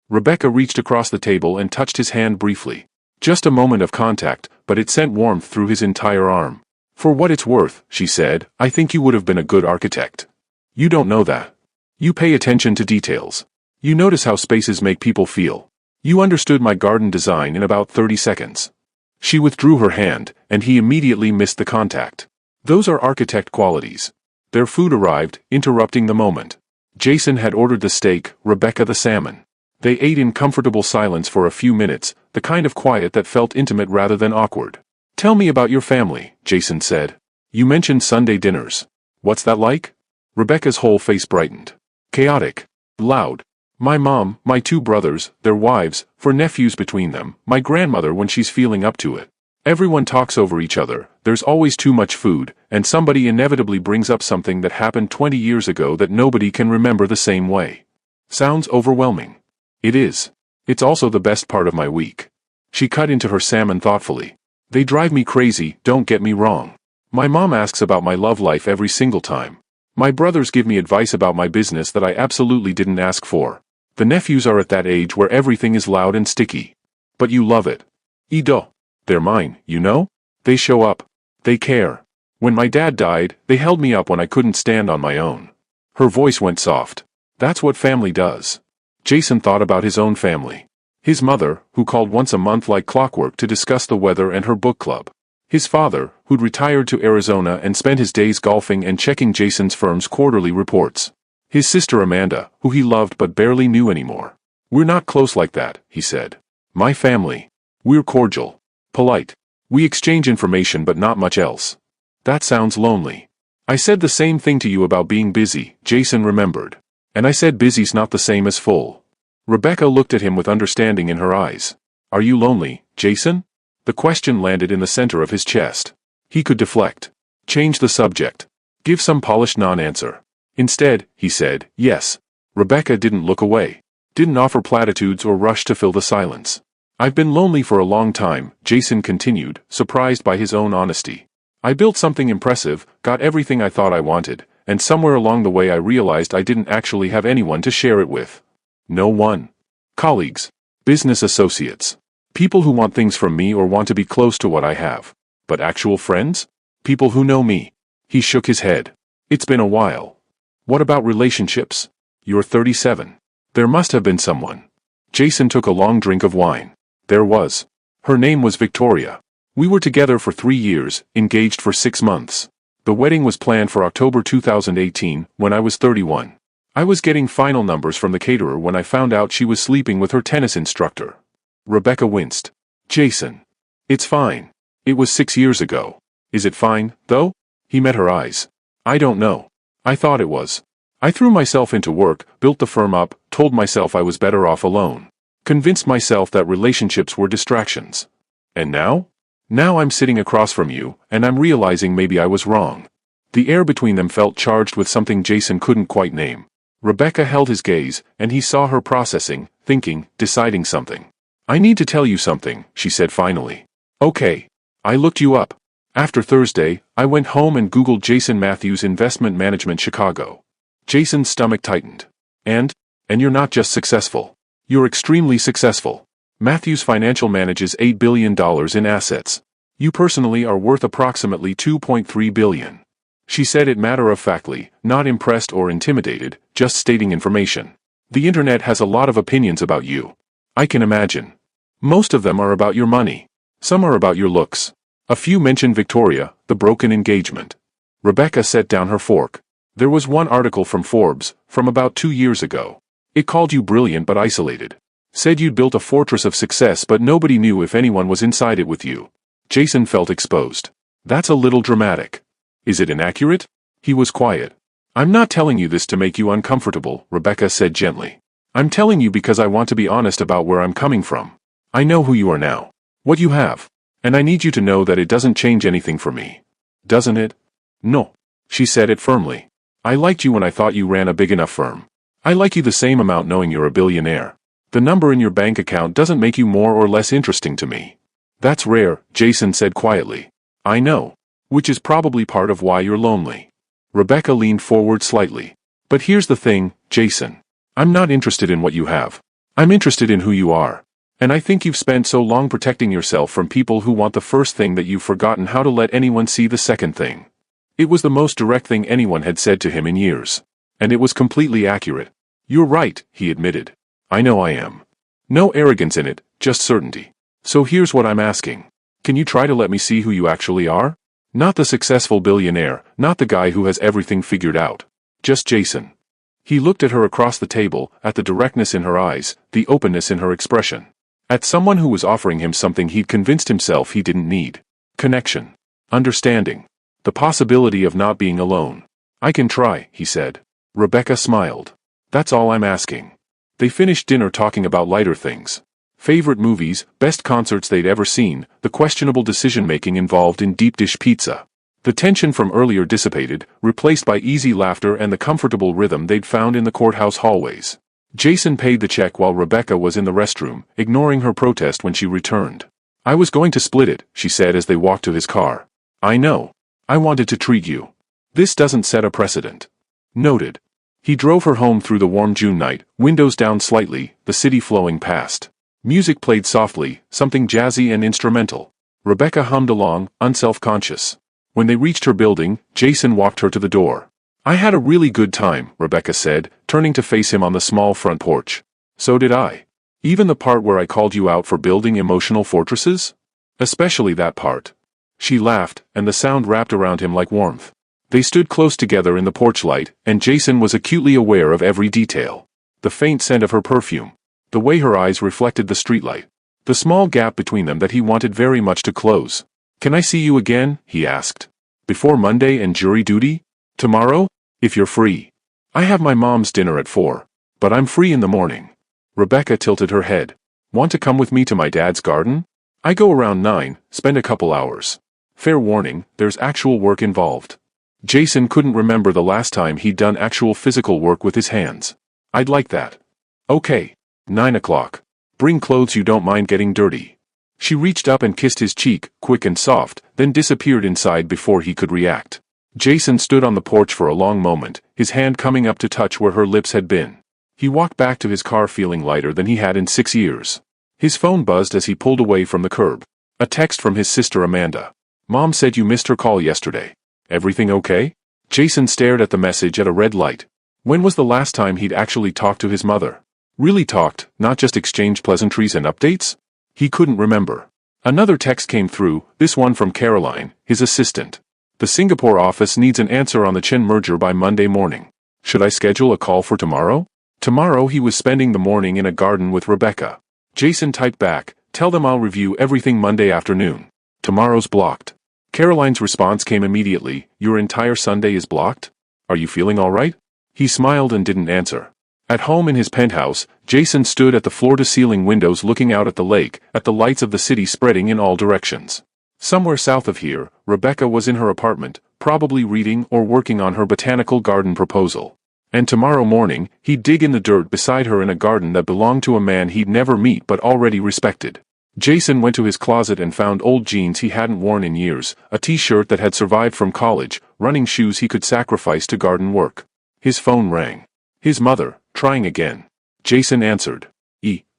Rebecca reached across the table and touched his hand briefly. Just a moment of contact, but it sent warmth through his entire arm. For what it's worth, she said, I think you would have been a good architect. You don't know that. You pay attention to details. You notice how spaces make people feel. You understood my garden design in about 30 seconds. She withdrew her hand, and he immediately missed the contact. Those are architect qualities. Their food arrived, interrupting the moment. Jason had ordered the steak, Rebecca the salmon. They ate in comfortable silence for a few minutes, the kind of quiet that felt intimate rather than awkward. Tell me about your family, Jason said. You mentioned Sunday dinners. What's that like? Rebecca's whole face brightened. Chaotic. Loud. My mom, my two brothers, their wives, 4 nephews between them, my grandmother when she's feeling up to it. Everyone talks over each other, there's always too much food, and somebody inevitably brings up something that happened 20 years ago that nobody can remember the same way. Sounds overwhelming. It is. It's also the best part of my week. She cut into her salmon thoughtfully. They drive me crazy, don't get me wrong. My mom asks about my love life every single time. My brothers give me advice about my business that I absolutely didn't ask for. The nephews are at that age where everything is loud and sticky. But you love it. Ido. They're mine, you know? They show up. They care. When my dad died, they held me up when I couldn't stand on my own. Her voice went soft. That's what family does. Jason thought about his own family. His mother, who called once a month like clockwork to discuss the weather and her book club. His father, who'd retired to Arizona and spent his days golfing and checking Jason's firm's quarterly reports. His sister Amanda, who he loved but barely knew anymore. We're not close like that, he said. My family. We're cordial. Polite. We exchange information but not much else. That sounds lonely. I said the same thing to you about being busy, Jason remembered. And I said busy's not the same as full. Rebecca looked at him with understanding in her eyes. Are you lonely, Jason? The question landed in the center of his chest. He could deflect. Change the subject. Give some polished non-answer. Instead, he said, yes. Rebecca didn't look away. Didn't offer platitudes or rush to fill the silence. I've been lonely for a long time, Jason continued, surprised by his own honesty. I built something impressive, got everything I thought I wanted, and somewhere along the way I realized I didn't actually have anyone to share it with. No one. Colleagues. Business associates. People who want things from me or want to be close to what I have. But actual friends? People who know me. He shook his head. It's been a while. What about relationships? You're 37. There must have been someone. Jason took a long drink of wine. There was. Her name was Victoria. We were together for 3 years, engaged for 6 months. The wedding was planned for October 2018, when I was 31. I was getting final numbers from the caterer when I found out she was sleeping with her tennis instructor. Rebecca winced. Jason. It's fine. It was 6 years ago. Is it fine, though? He met her eyes. I don't know. I thought it was. I threw myself into work, built the firm up, told myself I was better off alone. Convinced myself that relationships were distractions. And now? Now I'm sitting across from you, and I'm realizing maybe I was wrong. The air between them felt charged with something Jason couldn't quite name. Rebecca held his gaze, and he saw her processing, thinking, deciding something. I need to tell you something, she said finally. Okay. I looked you up. After Thursday, I went home and Googled Jason Matthews Investment Management Chicago. Jason's stomach tightened. And you're not just successful. You're extremely successful. Matthews Financial manages $8 billion in assets. You personally are worth approximately $2.3 billion. She said it matter-of-factly, not impressed or intimidated, just stating information. The internet has a lot of opinions about you. I can imagine. Most of them are about your money. Some are about your looks. A few mention Victoria, the broken engagement. Rebecca set down her fork. There was one article from Forbes, from about 2 years ago. It called you brilliant but isolated. Said you'd built a fortress of success but nobody knew if anyone was inside it with you. Jason felt exposed. That's a little dramatic. Is it inaccurate? He was quiet. I'm not telling you this to make you uncomfortable, Rebecca said gently. I'm telling you because I want to be honest about where I'm coming from. I know who you are now. What you have. And I need you to know that it doesn't change anything for me. Doesn't it? No. She said it firmly. I liked you when I thought you ran a big enough firm. I like you the same amount knowing you're a billionaire. The number in your bank account doesn't make you more or less interesting to me. That's rare, Jason said quietly. I know. Which is probably part of why you're lonely. Rebecca leaned forward slightly. But here's the thing, Jason. I'm not interested in what you have. I'm interested in who you are. And I think you've spent so long protecting yourself from people who want the first thing that you've forgotten how to let anyone see the second thing. It was the most direct thing anyone had said to him in years. And it was completely accurate. You're right, he admitted. I know I am. No arrogance in it, just certainty. So here's what I'm asking. Can you try to let me see who you actually are? Not the successful billionaire, not the guy who has everything figured out. Just Jason. He looked at her across the table, at the directness in her eyes, the openness in her expression. At someone who was offering him something he'd convinced himself he didn't need. Connection. Understanding. The possibility of not being alone. I can try, he said. Rebecca smiled. That's all I'm asking. They finished dinner talking about lighter things. Favorite movies, best concerts they'd ever seen, the questionable decision-making involved in deep dish pizza. The tension from earlier dissipated, replaced by easy laughter and the comfortable rhythm they'd found in the courthouse hallways. Jason paid the check while Rebecca was in the restroom, ignoring her protest when she returned. I was going to split it, she said as they walked to his car. I know. I wanted to treat you. This doesn't set a precedent. Noted. He drove her home through the warm June night, windows down slightly, the city flowing past. Music played softly, something jazzy and instrumental. Rebecca hummed along, unself-conscious. When they reached her building, Jason walked her to the door. I had a really good time, Rebecca said, turning to face him on the small front porch. So did I. Even the part where I called you out for building emotional fortresses? Especially that part. She laughed, and the sound wrapped around him like warmth. They stood close together in the porch light, and Jason was acutely aware of every detail. The faint scent of her perfume. The way her eyes reflected the streetlight. The small gap between them that he wanted very much to close. Can I see you again? He asked. Before Monday and jury duty? Tomorrow? If you're free. I have my mom's dinner at 4. But I'm free in the morning. Rebecca tilted her head. Want to come with me to my dad's garden? I go around 9, spend a couple hours. Fair warning, there's actual work involved. Jason couldn't remember the last time he'd done actual physical work with his hands. I'd like that. Okay. 9 o'clock. Bring clothes you don't mind getting dirty. She reached up and kissed his cheek, quick and soft, then disappeared inside before he could react. Jason stood on the porch for a long moment, his hand coming up to touch where her lips had been. He walked back to his car feeling lighter than he had in 6 years. His phone buzzed as he pulled away from the curb. A text from his sister Amanda. Mom said you missed her call yesterday. Everything okay? Jason stared at the message at a red light. When was the last time he'd actually talked to his mother? Really talked, not just exchanged pleasantries and updates? He couldn't remember. Another text came through, this one from Caroline, his assistant. The Singapore office needs an answer on the Chen merger by Monday morning. Should I schedule a call for tomorrow? Tomorrow he was spending the morning in a garden with Rebecca. Jason typed back, tell them I'll review everything Monday afternoon. Tomorrow's blocked. Caroline's response came immediately, your entire Sunday is blocked? Are you feeling all right? He smiled and didn't answer. At home in his penthouse, Jason stood at the floor-to-ceiling windows looking out at the lake, at the lights of the city spreading in all directions. Somewhere south of here, Rebecca was in her apartment, probably reading or working on her botanical garden proposal. And tomorrow morning, he'd dig in the dirt beside her in a garden that belonged to a man he'd never meet but already respected. Jason went to his closet and found old jeans he hadn't worn in years, a t-shirt that had survived from college, running shoes he could sacrifice to garden work. His phone rang. His mother, trying again. Jason answered.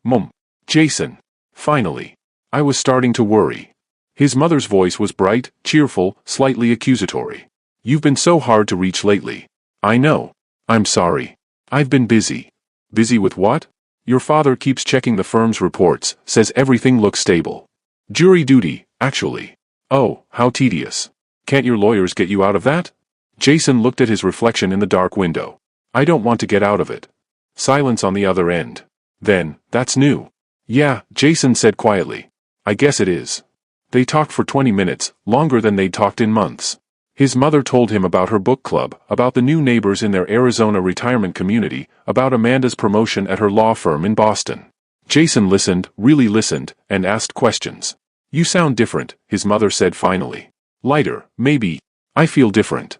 Mom. Jason. Finally. I was starting to worry. His mother's voice was bright, cheerful, slightly accusatory. You've been so hard to reach lately. I know. I'm sorry. I've been busy. Busy with what? Your father keeps checking the firm's reports, says everything looks stable. Jury duty, actually. Oh, how tedious. Can't your lawyers get you out of that? Jason looked at his reflection in the dark window. I don't want to get out of it. Silence on the other end. Then, that's new. Yeah, Jason said quietly. I guess it is. They talked for 20 minutes, longer than they'd talked in months. His mother told him about her book club, about the new neighbors in their Arizona retirement community, about Amanda's promotion at her law firm in Boston. Jason listened, really listened, and asked questions. You sound different, his mother said finally. Lighter, maybe. I feel different.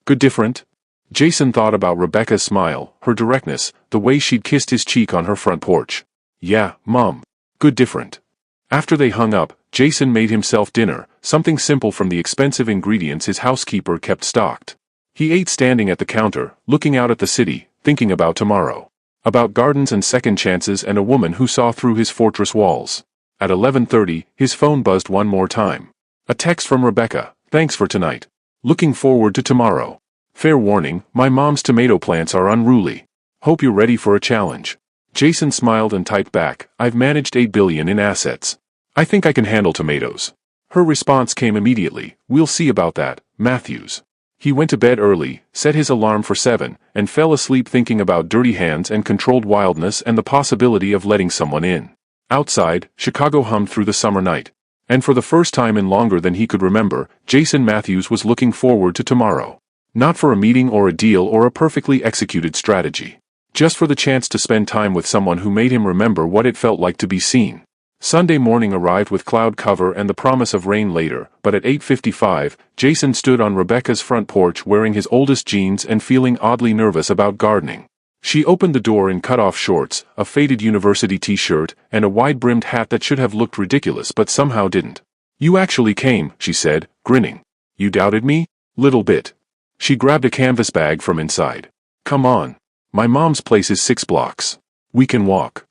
Good different? Jason thought about Rebecca's smile, her directness, the way she'd kissed his cheek on her front porch. Yeah, Mom. Good different. After they hung up, Jason made himself dinner, something simple from the expensive ingredients his housekeeper kept stocked. He ate standing at the counter, looking out at the city, thinking about tomorrow. About gardens and second chances and a woman who saw through his fortress walls. At 11:30, his phone buzzed one more time. A text from Rebecca, thanks for tonight. Looking forward to tomorrow. Fair warning, my mom's tomato plants are unruly. Hope you're ready for a challenge. Jason smiled and typed back, I've managed $8 billion in assets. I think I can handle tomatoes. Her response came immediately, we'll see about that, Matthews. He went to bed early, set his alarm for 7, and fell asleep thinking about dirty hands and controlled wildness and the possibility of letting someone in. Outside, Chicago hummed through the summer night. And for the first time in longer than he could remember, Jason Matthews was looking forward to tomorrow. Not for a meeting or a deal or a perfectly executed strategy. Just for the chance to spend time with someone who made him remember what it felt like to be seen. Sunday morning arrived with cloud cover and the promise of rain later, but at 8:55, Jason stood on Rebecca's front porch wearing his oldest jeans and feeling oddly nervous about gardening. She opened the door in cut-off shorts, a faded university t-shirt, and a wide-brimmed hat that should have looked ridiculous but somehow didn't. You actually came, she said, grinning. You doubted me? Little bit. She grabbed a canvas bag from inside. Come on. My mom's place is 6 blocks. We can walk.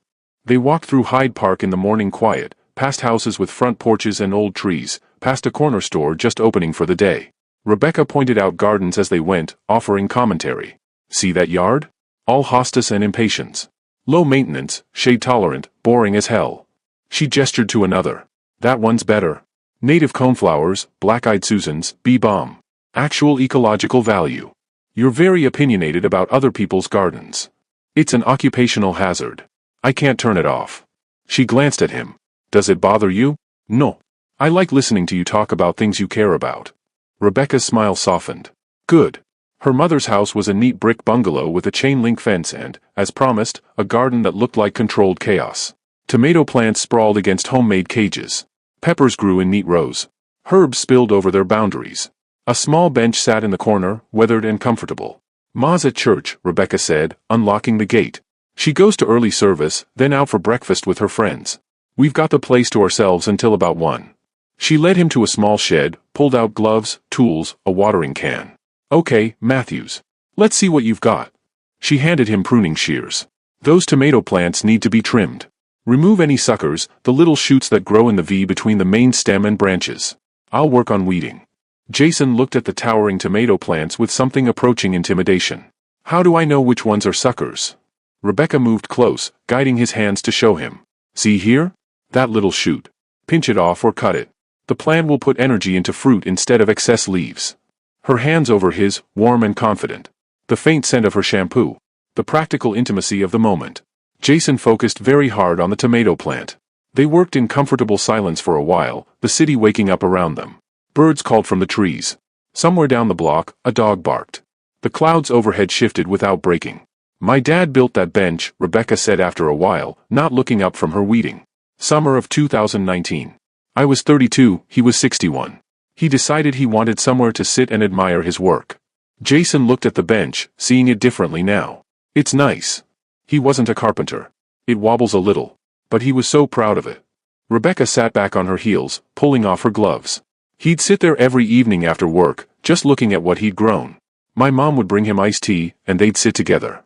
They walked through Hyde Park in the morning quiet, past houses with front porches and old trees, past a corner store just opening for the day. Rebecca pointed out gardens as they went, offering commentary. See that yard? All hostas and impatiens. Low maintenance, shade-tolerant, boring as hell. She gestured to another. That one's better. Native coneflowers, black-eyed Susans, bee-balm. Actual ecological value. You're very opinionated about other people's gardens. It's an occupational hazard. I can't turn it off. She glanced at him. Does it bother you? No. I like listening to you talk about things you care about. Rebecca's smile softened. Good. Her mother's house was a neat brick bungalow with a chain-link fence and, as promised, a garden that looked like controlled chaos. Tomato plants sprawled against homemade cages. Peppers grew in neat rows. Herbs spilled over their boundaries. A small bench sat in the corner, weathered and comfortable. Ma's at church, Rebecca said, unlocking the gate. She goes to early service, then out for breakfast with her friends. We've got the place to ourselves until about 1. She led him to a small shed, pulled out gloves, tools, a watering can. Okay, Matthews. Let's see what you've got. She handed him pruning shears. Those tomato plants need to be trimmed. Remove any suckers, the little shoots that grow in the V between the main stem and branches. I'll work on weeding. Jason looked at the towering tomato plants with something approaching intimidation. How do I know which ones are suckers? Rebecca moved close, guiding his hands to show him. See here? That little shoot. Pinch it off or cut it. The plant will put energy into fruit instead of excess leaves. Her hands over his, warm and confident. The faint scent of her shampoo. The practical intimacy of the moment. Jason focused very hard on the tomato plant. They worked in comfortable silence for a while, the city waking up around them. Birds called from the trees. Somewhere down the block, a dog barked. The clouds overhead shifted without breaking. My dad built that bench, Rebecca said after a while, not looking up from her weeding. Summer of 2019. I was 32, he was 61. He decided he wanted somewhere to sit and admire his work. Jason looked at the bench, seeing it differently now. It's nice. He wasn't a carpenter. It wobbles a little. But he was so proud of it. Rebecca sat back on her heels, pulling off her gloves. He'd sit there every evening after work, just looking at what he'd grown. My mom would bring him iced tea, and they'd sit together.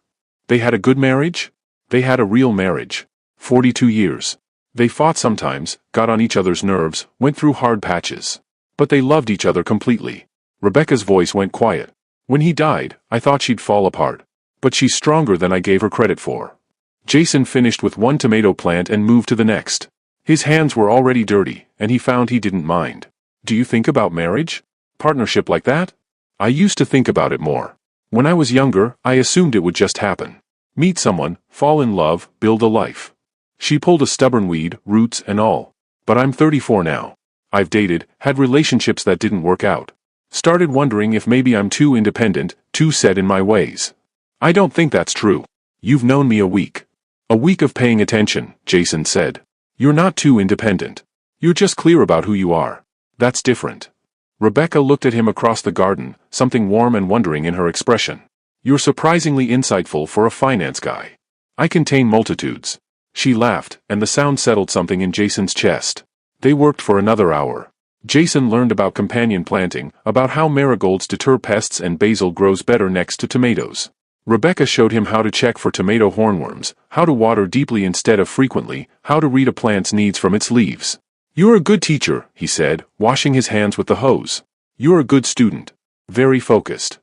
They had a good marriage? They had a real marriage. 42 years. They fought sometimes, got on each other's nerves, went through hard patches. But they loved each other completely. Rebecca's voice went quiet. When he died, I thought she'd fall apart. But she's stronger than I gave her credit for. Jason finished with one tomato plant and moved to the next. His hands were already dirty, and he found he didn't mind. Do you think about marriage? Partnership like that? I used to think about it more. When I was younger, I assumed it would just happen. Meet someone, fall in love, build a life. She pulled a stubborn weed, roots and all. But I'm 34 now. I've dated, had relationships that didn't work out. Started wondering if maybe I'm too independent, too set in my ways. I don't think that's true. You've known me a week. A week of paying attention, Jason said. You're not too independent. You're just clear about who you are. That's different. Rebecca looked at him across the garden, something warm and wondering in her expression. You're surprisingly insightful for a finance guy. I contain multitudes. She laughed, and the sound settled something in Jason's chest. They worked for another hour. Jason learned about companion planting, about how marigolds deter pests and basil grows better next to tomatoes. Rebecca showed him how to check for tomato hornworms, how to water deeply instead of frequently, how to read a plant's needs from its leaves. You're a good teacher, he said, washing his hands with the hose. You're a good student. Very focused.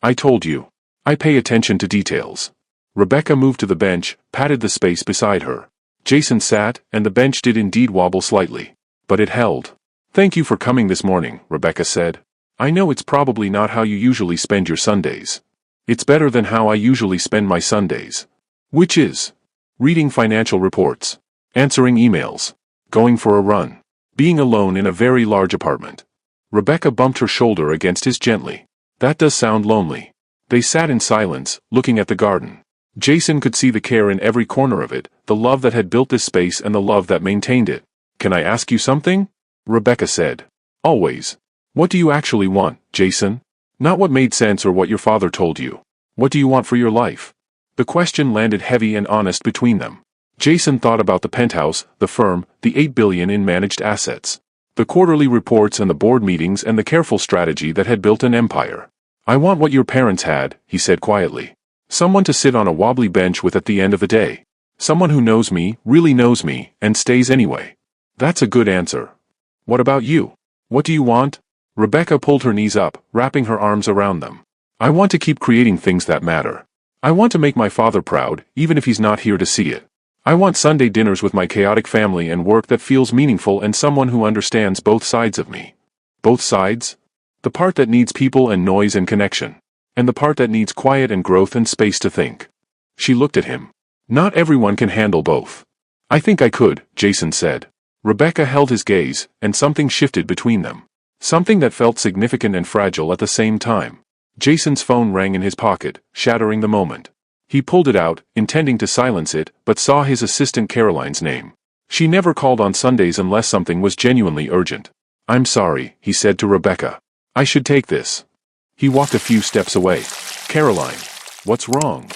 I told you. I pay attention to details. Rebecca moved to the bench, patted the space beside her. Jason sat, and the bench did indeed wobble slightly. But it held. Thank you for coming this morning, Rebecca said. I know it's probably not how you usually spend your Sundays. It's better than how I usually spend my Sundays. Which is? Reading financial reports. Answering emails. Going for a run. Being alone in a very large apartment. Rebecca bumped her shoulder against his gently. That does sound lonely. They sat in silence, looking at the garden. Jason could see the care in every corner of it, the love that had built this space and the love that maintained it. Can I ask you something? Rebecca said. Always. What do you actually want, Jason? Not what made sense or what your father told you. What do you want for your life? The question landed heavy and honest between them. Jason thought about the penthouse, the firm, the $8 billion in managed assets. The quarterly reports and the board meetings and the careful strategy that had built an empire. I want what your parents had, he said quietly. Someone to sit on a wobbly bench with at the end of the day. Someone who knows me, really knows me, and stays anyway. That's a good answer. What about you? What do you want? Rebecca pulled her knees up, wrapping her arms around them. I want to keep creating things that matter. I want to make my father proud, even if he's not here to see it. I want Sunday dinners with my chaotic family and work that feels meaningful and someone who understands both sides of me. Both sides? The part that needs people and noise and connection. And the part that needs quiet and growth and space to think. She looked at him. Not everyone can handle both. I think I could, Jason said. Rebecca held his gaze, and something shifted between them. Something that felt significant and fragile at the same time. Jason's phone rang in his pocket, shattering the moment. He pulled it out, intending to silence it, but saw his assistant Caroline's name. She never called on Sundays unless something was genuinely urgent. I'm sorry, he said to Rebecca. I should take this. He walked a few steps away. Caroline. What's wrong?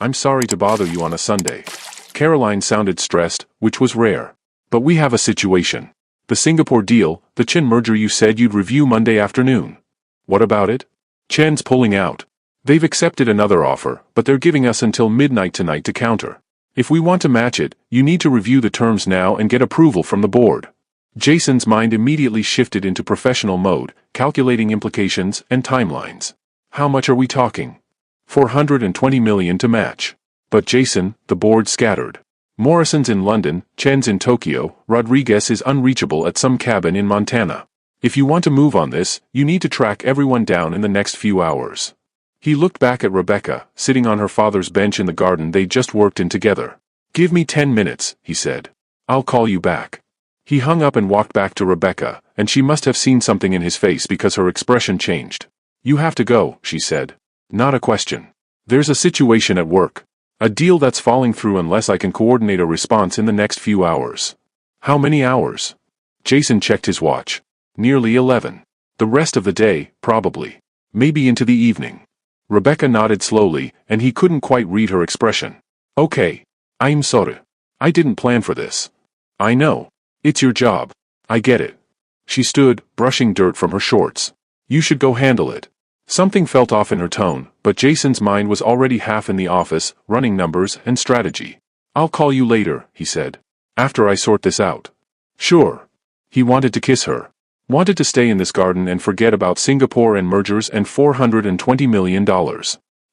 I'm sorry to bother you on a Sunday. Caroline sounded stressed, which was rare. But we have a situation. The Singapore deal, the Chen merger you said you'd review Monday afternoon. What about it? Chen's pulling out. They've accepted another offer, but they're giving us until midnight tonight to counter. If we want to match it, you need to review the terms now and get approval from the board. Jason's mind immediately shifted into professional mode, calculating implications and timelines. How much are we talking? $420 million to match. But Jason, the board scattered. Morrison's in London, Chen's in Tokyo, Rodriguez is unreachable at some cabin in Montana. If you want to move on this, you need to track everyone down in the next few hours. He looked back at Rebecca, sitting on her father's bench in the garden they just worked in together. Give me 10 minutes, he said. I'll call you back. He hung up and walked back to Rebecca, and she must have seen something in his face because her expression changed. You have to go, she said. Not a question. There's a situation at work. A deal that's falling through unless I can coordinate a response in the next few hours. How many hours? Jason checked his watch. Nearly 11. The rest of the day, probably. Maybe into the evening. Rebecca nodded slowly, and he couldn't quite read her expression. Okay. I'm sorry. I didn't plan for this. I know. It's your job. I get it. She stood, brushing dirt from her shorts. You should go handle it. Something felt off in her tone, but Jason's mind was already half in the office, running numbers and strategy. I'll call you later, he said. After I sort this out. Sure. He wanted to kiss her. Wanted to stay in this garden and forget about Singapore and mergers and $420 million.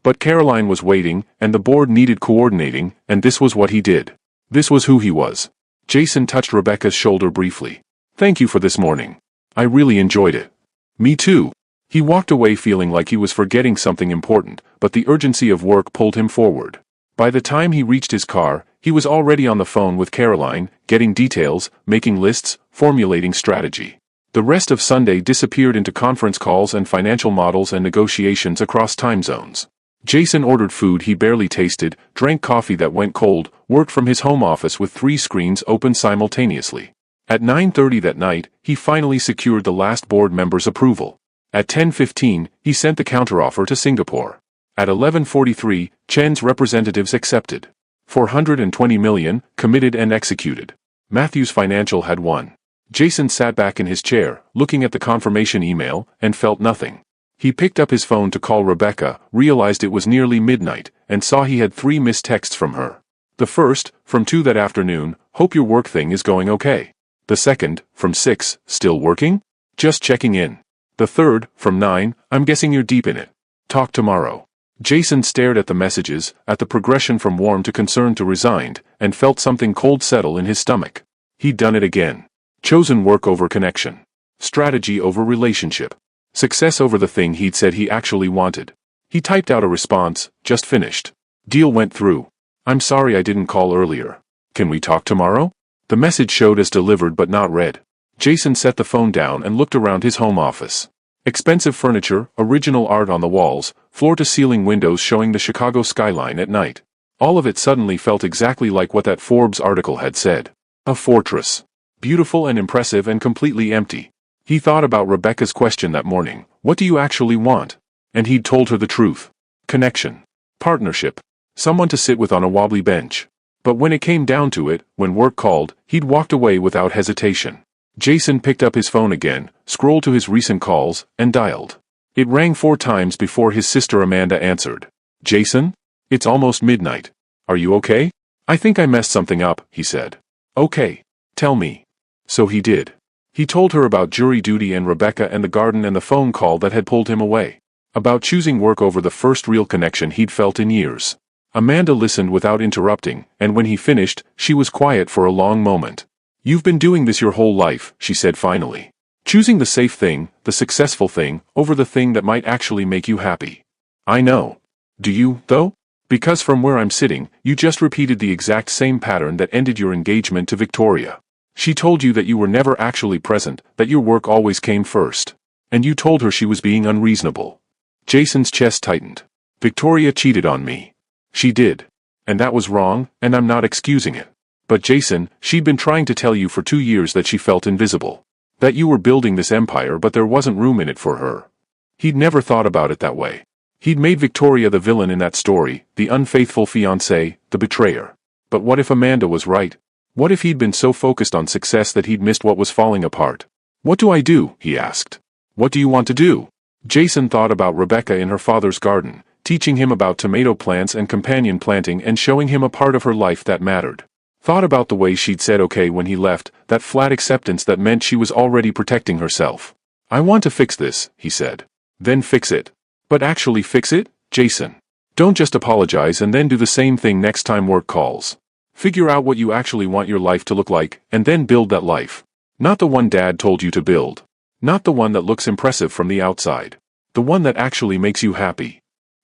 But Caroline was waiting, and the board needed coordinating, and this was what he did. This was who he was. Jason touched Rebecca's shoulder briefly. Thank you for this morning. I really enjoyed it. Me too. He walked away feeling like he was forgetting something important, but the urgency of work pulled him forward. By the time he reached his car, he was already on the phone with Caroline, getting details, making lists, formulating strategy. The rest of Sunday disappeared into conference calls and financial models and negotiations across time zones. Jason ordered food he barely tasted, drank coffee that went cold, worked from his home office with 3 screens open simultaneously. At 9:30 that night, he finally secured the last board member's approval. At 10:15, he sent the counteroffer to Singapore. At 11:43, Chen's representatives accepted. $420 million, committed and executed. Matthews Financial had won. Jason sat back in his chair, looking at the confirmation email, and felt nothing. He picked up his phone to call Rebecca, realized it was nearly midnight, and saw he had 3 missed texts from her. The first, from 2 that afternoon, "Hope your work thing is going okay." The second, from 6, "Still working? Just checking in." The third, from 9, "I'm guessing you're deep in it. Talk tomorrow." Jason stared at the messages, at the progression from warm to concerned to resigned, and felt something cold settle in his stomach. He'd done it again. Chosen work over connection. Strategy over relationship. Success over the thing he'd said he actually wanted. He typed out a response, "Just finished. Deal went through. I'm sorry I didn't call earlier. Can we talk tomorrow?" The message showed as delivered but not read. Jason set the phone down and looked around his home office. Expensive furniture, original art on the walls, floor-to-ceiling windows showing the Chicago skyline at night. All of it suddenly felt exactly like what that Forbes article had said. A fortress. Beautiful and impressive and completely empty. He thought about Rebecca's question that morning, "What do you actually want?" And he'd told her the truth. Connection. Partnership. Someone to sit with on a wobbly bench. But when it came down to it, when work called, he'd walked away without hesitation. Jason picked up his phone again, scrolled to his recent calls, and dialed. It rang 4 times before his sister Amanda answered. "Jason? It's almost midnight. Are you okay?" "I think I messed something up," he said. "Okay. Tell me." So he did. He told her about jury duty and Rebecca and the garden and the phone call that had pulled him away. About choosing work over the first real connection he'd felt in years. Amanda listened without interrupting, and when he finished, she was quiet for a long moment. "You've been doing this your whole life," she said finally. "Choosing the safe thing, the successful thing, over the thing that might actually make you happy." "I know. Do you, though? Because from where I'm sitting, you just repeated the exact same pattern that ended your engagement to Victoria. She told you that you were never actually present, that your work always came first. And you told her she was being unreasonable." Jason's chest tightened. "Victoria cheated on me. She did. And that was wrong, and I'm not excusing it. But Jason, she'd been trying to tell you for 2 years that she felt invisible. That you were building this empire but there wasn't room in it for her." He'd never thought about it that way. He'd made Victoria the villain in that story, the unfaithful fiancé, the betrayer. But what if Amanda was right? What if he'd been so focused on success that he'd missed what was falling apart? "What do I do?" he asked. "What do you want to do?" Jason thought about Rebecca in her father's garden, teaching him about tomato plants and companion planting and showing him a part of her life that mattered. Thought about the way she'd said okay when he left, that flat acceptance that meant she was already protecting herself. "I want to fix this," he said. "Then fix it." "But actually fix it, Jason. Don't just apologize and then do the same thing next time work calls. Figure out what you actually want your life to look like, and then build that life. Not the one Dad told you to build. Not the one that looks impressive from the outside. The one that actually makes you happy."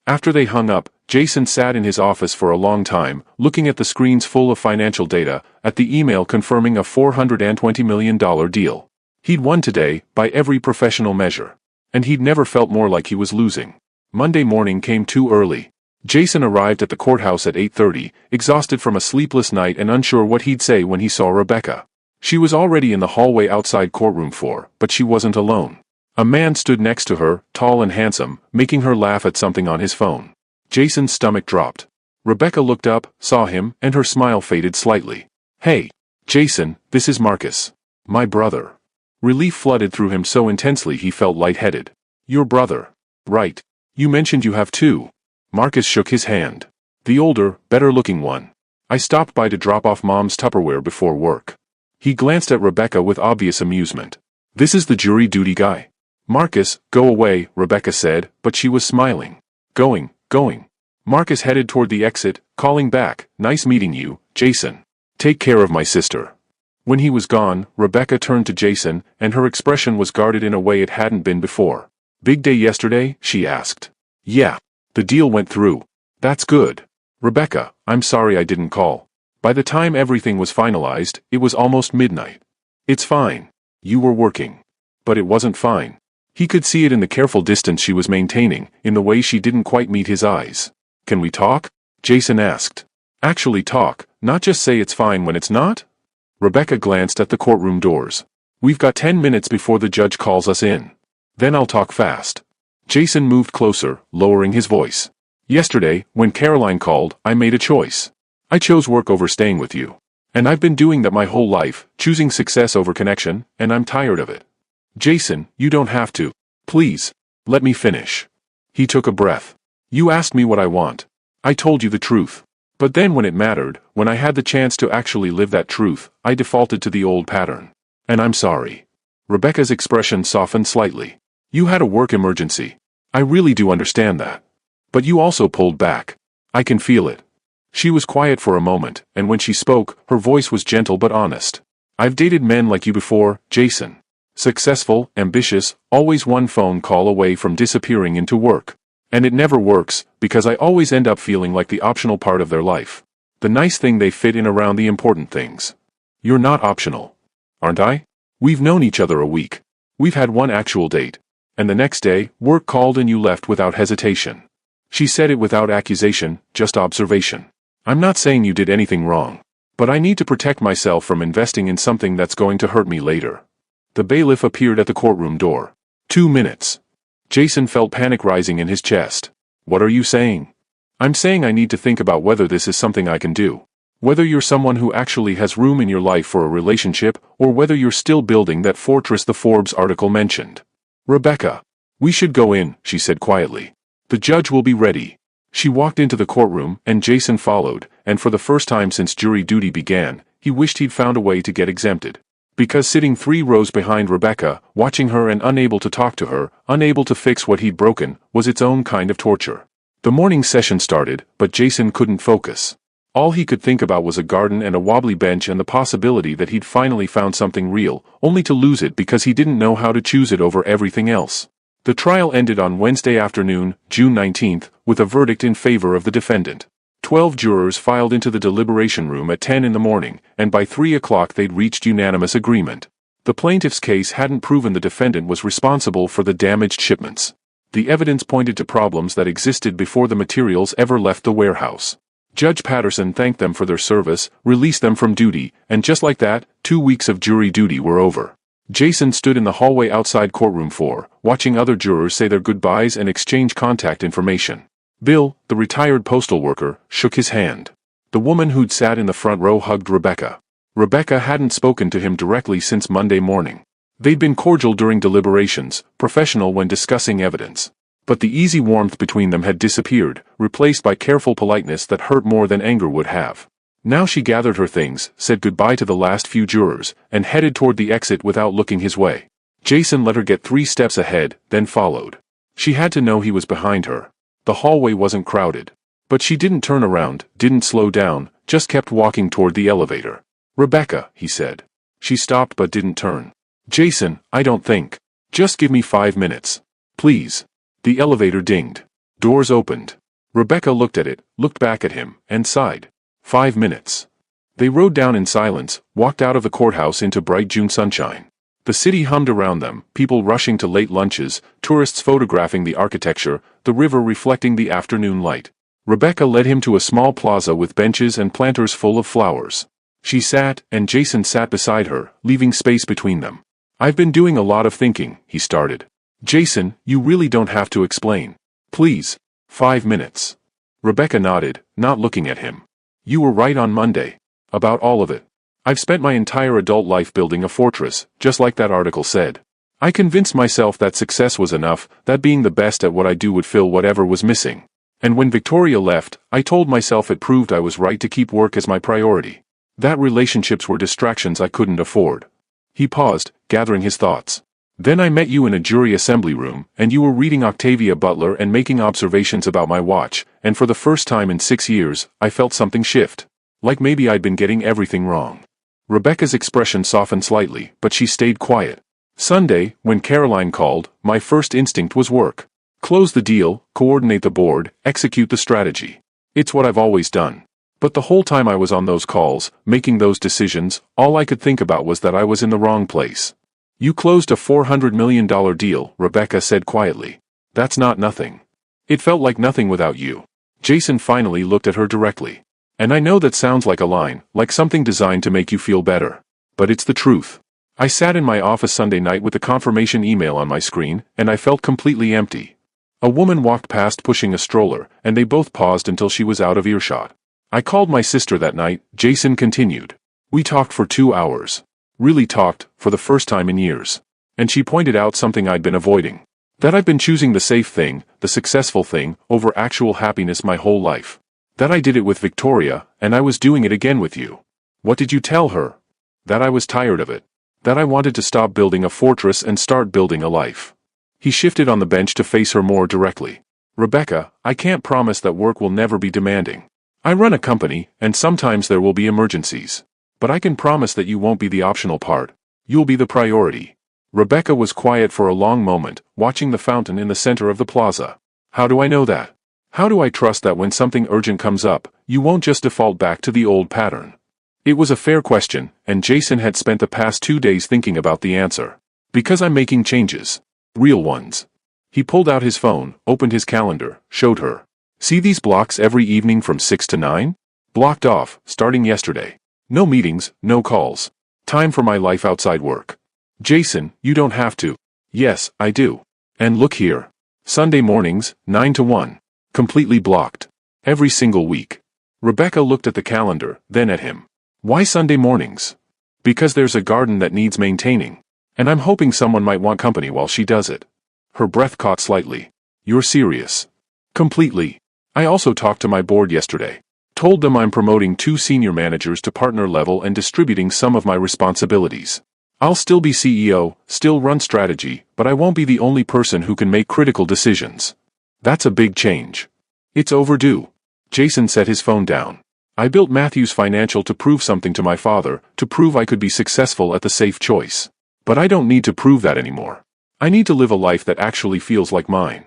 After they hung up, Jason sat in his office for a long time, looking at the screens full of financial data, at the email confirming a $420 million deal. He'd won today, by every professional measure. And he'd never felt more like he was losing. Monday morning came too early. Jason arrived at the courthouse at 8:30, exhausted from a sleepless night and unsure what he'd say when he saw Rebecca. She was already in the hallway outside courtroom 4, but she wasn't alone. A man stood next to her, tall and handsome, making her laugh at something on his phone. Jason's stomach dropped. Rebecca looked up, saw him, and her smile faded slightly. "Hey, Jason, this is Marcus. My brother." Relief flooded through him so intensely he felt lightheaded. "Your brother. Right. You mentioned you have 2. Marcus shook his hand. "The older, better-looking one. I stopped by to drop off Mom's Tupperware before work." He glanced at Rebecca with obvious amusement. "This is the jury duty guy." "Marcus, go away," Rebecca said, but she was smiling. Going. Marcus headed toward the exit, calling back, "Nice meeting you, Jason. Take care of my sister." When he was gone, Rebecca turned to Jason, and her expression was guarded in a way it hadn't been before. Big day yesterday? She asked. Yeah. The deal went through. That's good. Rebecca, I'm sorry I didn't call. By the time everything was finalized, it was almost midnight. It's fine. You were working. But it wasn't fine. He could see it in the careful distance she was maintaining, in the way she didn't quite meet his eyes. Can we talk? Jason asked. Actually talk, not just say it's fine when it's not? Rebecca glanced at the courtroom doors. We've got 10 minutes before the judge calls us in. Then I'll talk fast. Jason moved closer, lowering his voice. Yesterday, when Caroline called, I made a choice. I chose work over staying with you. And I've been doing that my whole life, choosing success over connection, and I'm tired of it. Jason, you don't have to. Please, let me finish. He took a breath. You asked me what I want. I told you the truth. But then when it mattered, when I had the chance to actually live that truth, I defaulted to the old pattern. And I'm sorry. Rebecca's expression softened slightly. You had a work emergency. I really do understand that. But you also pulled back. I can feel it. She was quiet for a moment, and when she spoke, her voice was gentle but honest. I've dated men like you before, Jason. Successful, ambitious, always one phone call away from disappearing into work. And it never works, because I always end up feeling like the optional part of their life. The nice thing they fit in around the important things. You're not optional. Aren't I? We've known each other a week. We've had one actual date. And the next day, work called and you left without hesitation. She said it without accusation, just observation. I'm not saying you did anything wrong. But I need to protect myself from investing in something that's going to hurt me later. The bailiff appeared at the courtroom door. 2 minutes. Jason felt panic rising in his chest. What are you saying? I'm saying I need to think about whether this is something I can do. Whether you're someone who actually has room in your life for a relationship, or whether you're still building that fortress the Forbes article mentioned. Rebecca. We should go in, she said quietly. The judge will be ready. She walked into the courtroom, and Jason followed, and for the first time since jury duty began, he wished he'd found a way to get exempted. Because sitting 3 rows behind Rebecca, watching her and unable to talk to her, unable to fix what he'd broken, was its own kind of torture. The morning session started, but Jason couldn't focus. All he could think about was a garden and a wobbly bench and the possibility that he'd finally found something real, only to lose it because he didn't know how to choose it over everything else. The trial ended on Wednesday afternoon, June 19th, with a verdict in favor of the defendant. 12 jurors filed into the deliberation room at 10 in the morning, and by 3 o'clock they'd reached unanimous agreement. The plaintiff's case hadn't proven the defendant was responsible for the damaged shipments. The evidence pointed to problems that existed before the materials ever left the warehouse. Judge Patterson thanked them for their service, released them from duty, and just like that, 2 weeks of jury duty were over. Jason stood in the hallway outside courtroom 4, watching other jurors say their goodbyes and exchange contact information. Bill, the retired postal worker, shook his hand. The woman who'd sat in the front row hugged Rebecca. Rebecca hadn't spoken to him directly since Monday morning. They'd been cordial during deliberations, professional when discussing evidence. But the easy warmth between them had disappeared, replaced by careful politeness that hurt more than anger would have. Now she gathered her things, said goodbye to the last few jurors, and headed toward the exit without looking his way. Jason let her get 3 steps ahead, then followed. She had to know he was behind her. The hallway wasn't crowded. But she didn't turn around, didn't slow down, just kept walking toward the elevator. Rebecca, he said. She stopped but didn't turn. Jason, I don't think. Just give me 5 minutes. Please. The elevator dinged. Doors opened. Rebecca looked at it, looked back at him, and sighed. 5 minutes. They rode down in silence, walked out of the courthouse into bright June sunshine. The city hummed around them, people rushing to late lunches, tourists photographing the architecture, the river reflecting the afternoon light. Rebecca led him to a small plaza with benches and planters full of flowers. She sat, and Jason sat beside her, leaving space between them. I've been doing a lot of thinking, he started. Jason, you really don't have to explain. Please. 5 minutes. Rebecca nodded, not looking at him. You were right on Monday. About all of it. I've spent my entire adult life building a fortress, just like that article said. I convinced myself that success was enough, that being the best at what I do would fill whatever was missing. And when Victoria left, I told myself it proved I was right to keep work as my priority. That relationships were distractions I couldn't afford. He paused, gathering his thoughts. Then I met you in a jury assembly room, and you were reading Octavia Butler and making observations about my watch, and for the first time in 6 years, I felt something shift. Like maybe I'd been getting everything wrong. Rebecca's expression softened slightly, but she stayed quiet. Sunday, when Caroline called, my first instinct was work. Close the deal, coordinate the board, execute the strategy. It's what I've always done. But the whole time I was on those calls, making those decisions, all I could think about was that I was in the wrong place. You closed a $400 million deal, Rebecca said quietly. That's not nothing. It felt like nothing without you. Jason finally looked at her directly. And I know that sounds like a line, like something designed to make you feel better. But it's the truth. I sat in my office Sunday night with the confirmation email on my screen, and I felt completely empty. A woman walked past pushing a stroller, and they both paused until she was out of earshot. I called my sister that night, Jason continued. We talked for 2 hours. Really talked, for the first time in years. And she pointed out something I'd been avoiding. That I've been choosing the safe thing, the successful thing, over actual happiness my whole life. That I did it with Victoria, and I was doing it again with you. What did you tell her? That I was tired of it. That I wanted to stop building a fortress and start building a life. He shifted on the bench to face her more directly. Rebecca, I can't promise that work will never be demanding. I run a company, and sometimes there will be emergencies. But I can promise that you won't be the optional part. You'll be the priority. Rebecca was quiet for a long moment, watching the fountain in the center of the plaza. How do I know that? How do I trust that when something urgent comes up, you won't just default back to the old pattern? It was a fair question, and Jason had spent the past 2 days thinking about the answer. Because I'm making changes. Real ones. He pulled out his phone, opened his calendar, showed her. See these blocks every evening from 6 to 9? Blocked off, starting yesterday. No meetings, no calls. Time for my life outside work. Jason, you don't have to. Yes, I do. And look here. Sunday mornings, 9 to 1. Completely blocked. Every single week. Rebecca looked at the calendar, then at him. Why Sunday mornings? Because there's a garden that needs maintaining. And I'm hoping someone might want company while she does it. Her breath caught slightly. You're serious? Completely. I also talked to my board yesterday. Told them I'm promoting 2 senior managers to partner level and distributing some of my responsibilities. I'll still be CEO, still run strategy, but I won't be the only person who can make critical decisions. That's a big change. It's overdue. Jason set his phone down. I built Matthews Financial to prove something to my father, to prove I could be successful at the safe choice. But I don't need to prove that anymore. I need to live a life that actually feels like mine.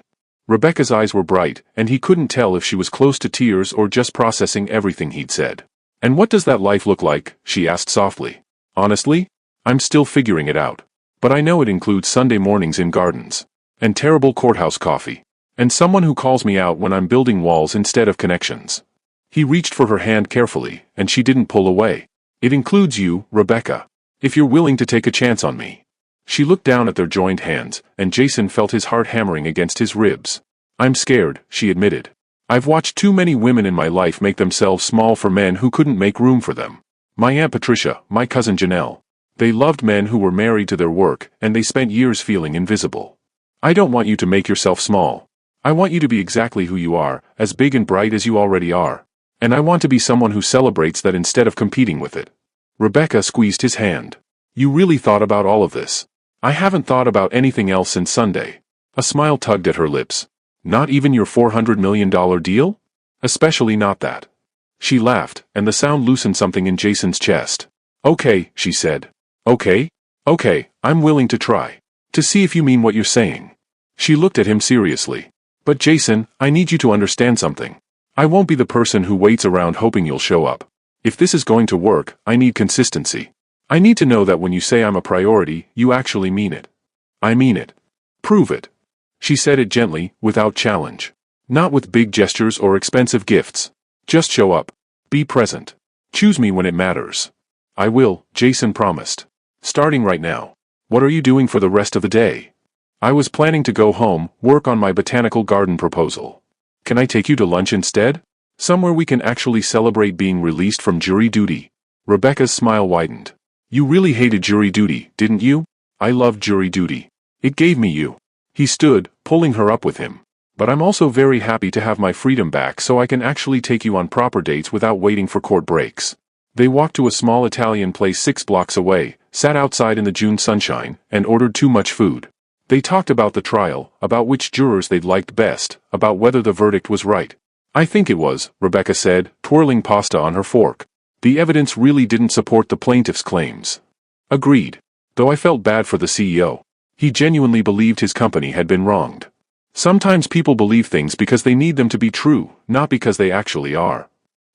Rebecca's eyes were bright, and he couldn't tell if she was close to tears or just processing everything he'd said. And what does that life look like? She asked softly. Honestly? I'm still figuring it out. But I know it includes Sunday mornings in gardens. And terrible courthouse coffee. And someone who calls me out when I'm building walls instead of connections. He reached for her hand carefully, and she didn't pull away. It includes you, Rebecca. If you're willing to take a chance on me. She looked down at their joined hands, and Jason felt his heart hammering against his ribs. I'm scared, she admitted. I've watched too many women in my life make themselves small for men who couldn't make room for them. My Aunt Patricia, my cousin Janelle. They loved men who were married to their work, and they spent years feeling invisible. I don't want you to make yourself small. I want you to be exactly who you are, as big and bright as you already are. And I want to be someone who celebrates that instead of competing with it. Rebecca squeezed his hand. You really thought about all of this. I haven't thought about anything else since Sunday. A smile tugged at her lips. Not even your $400 million deal? Especially not that. She laughed, and the sound loosened something in Jason's chest. Okay, she said. Okay? Okay, I'm willing to try. To see if you mean what you're saying. She looked at him seriously. But Jason, I need you to understand something. I won't be the person who waits around hoping you'll show up. If this is going to work, I need consistency. I need to know that when you say I'm a priority, you actually mean it. I mean it. Prove it. She said it gently, without challenge. Not with big gestures or expensive gifts. Just show up. Be present. Choose me when it matters. I will, Jason promised. Starting right now. What are you doing for the rest of the day? I was planning to go home, work on my botanical garden proposal. Can I take you to lunch instead? Somewhere we can actually celebrate being released from jury duty. Rebecca's smile widened. You really hated jury duty, didn't you? I loved jury duty. It gave me you. He stood, pulling her up with him. But I'm also very happy to have my freedom back so I can actually take you on proper dates without waiting for court breaks. They walked to a small Italian place 6 blocks away, sat outside in the June sunshine, and ordered too much food. They talked about the trial, about which jurors they'd liked best, about whether the verdict was right. I think it was, Rebecca said, twirling pasta on her fork. The evidence really didn't support the plaintiff's claims. Agreed. though I felt bad for the CEO. He genuinely believed his company had been wronged. Sometimes people believe things because they need them to be true, not because they actually are.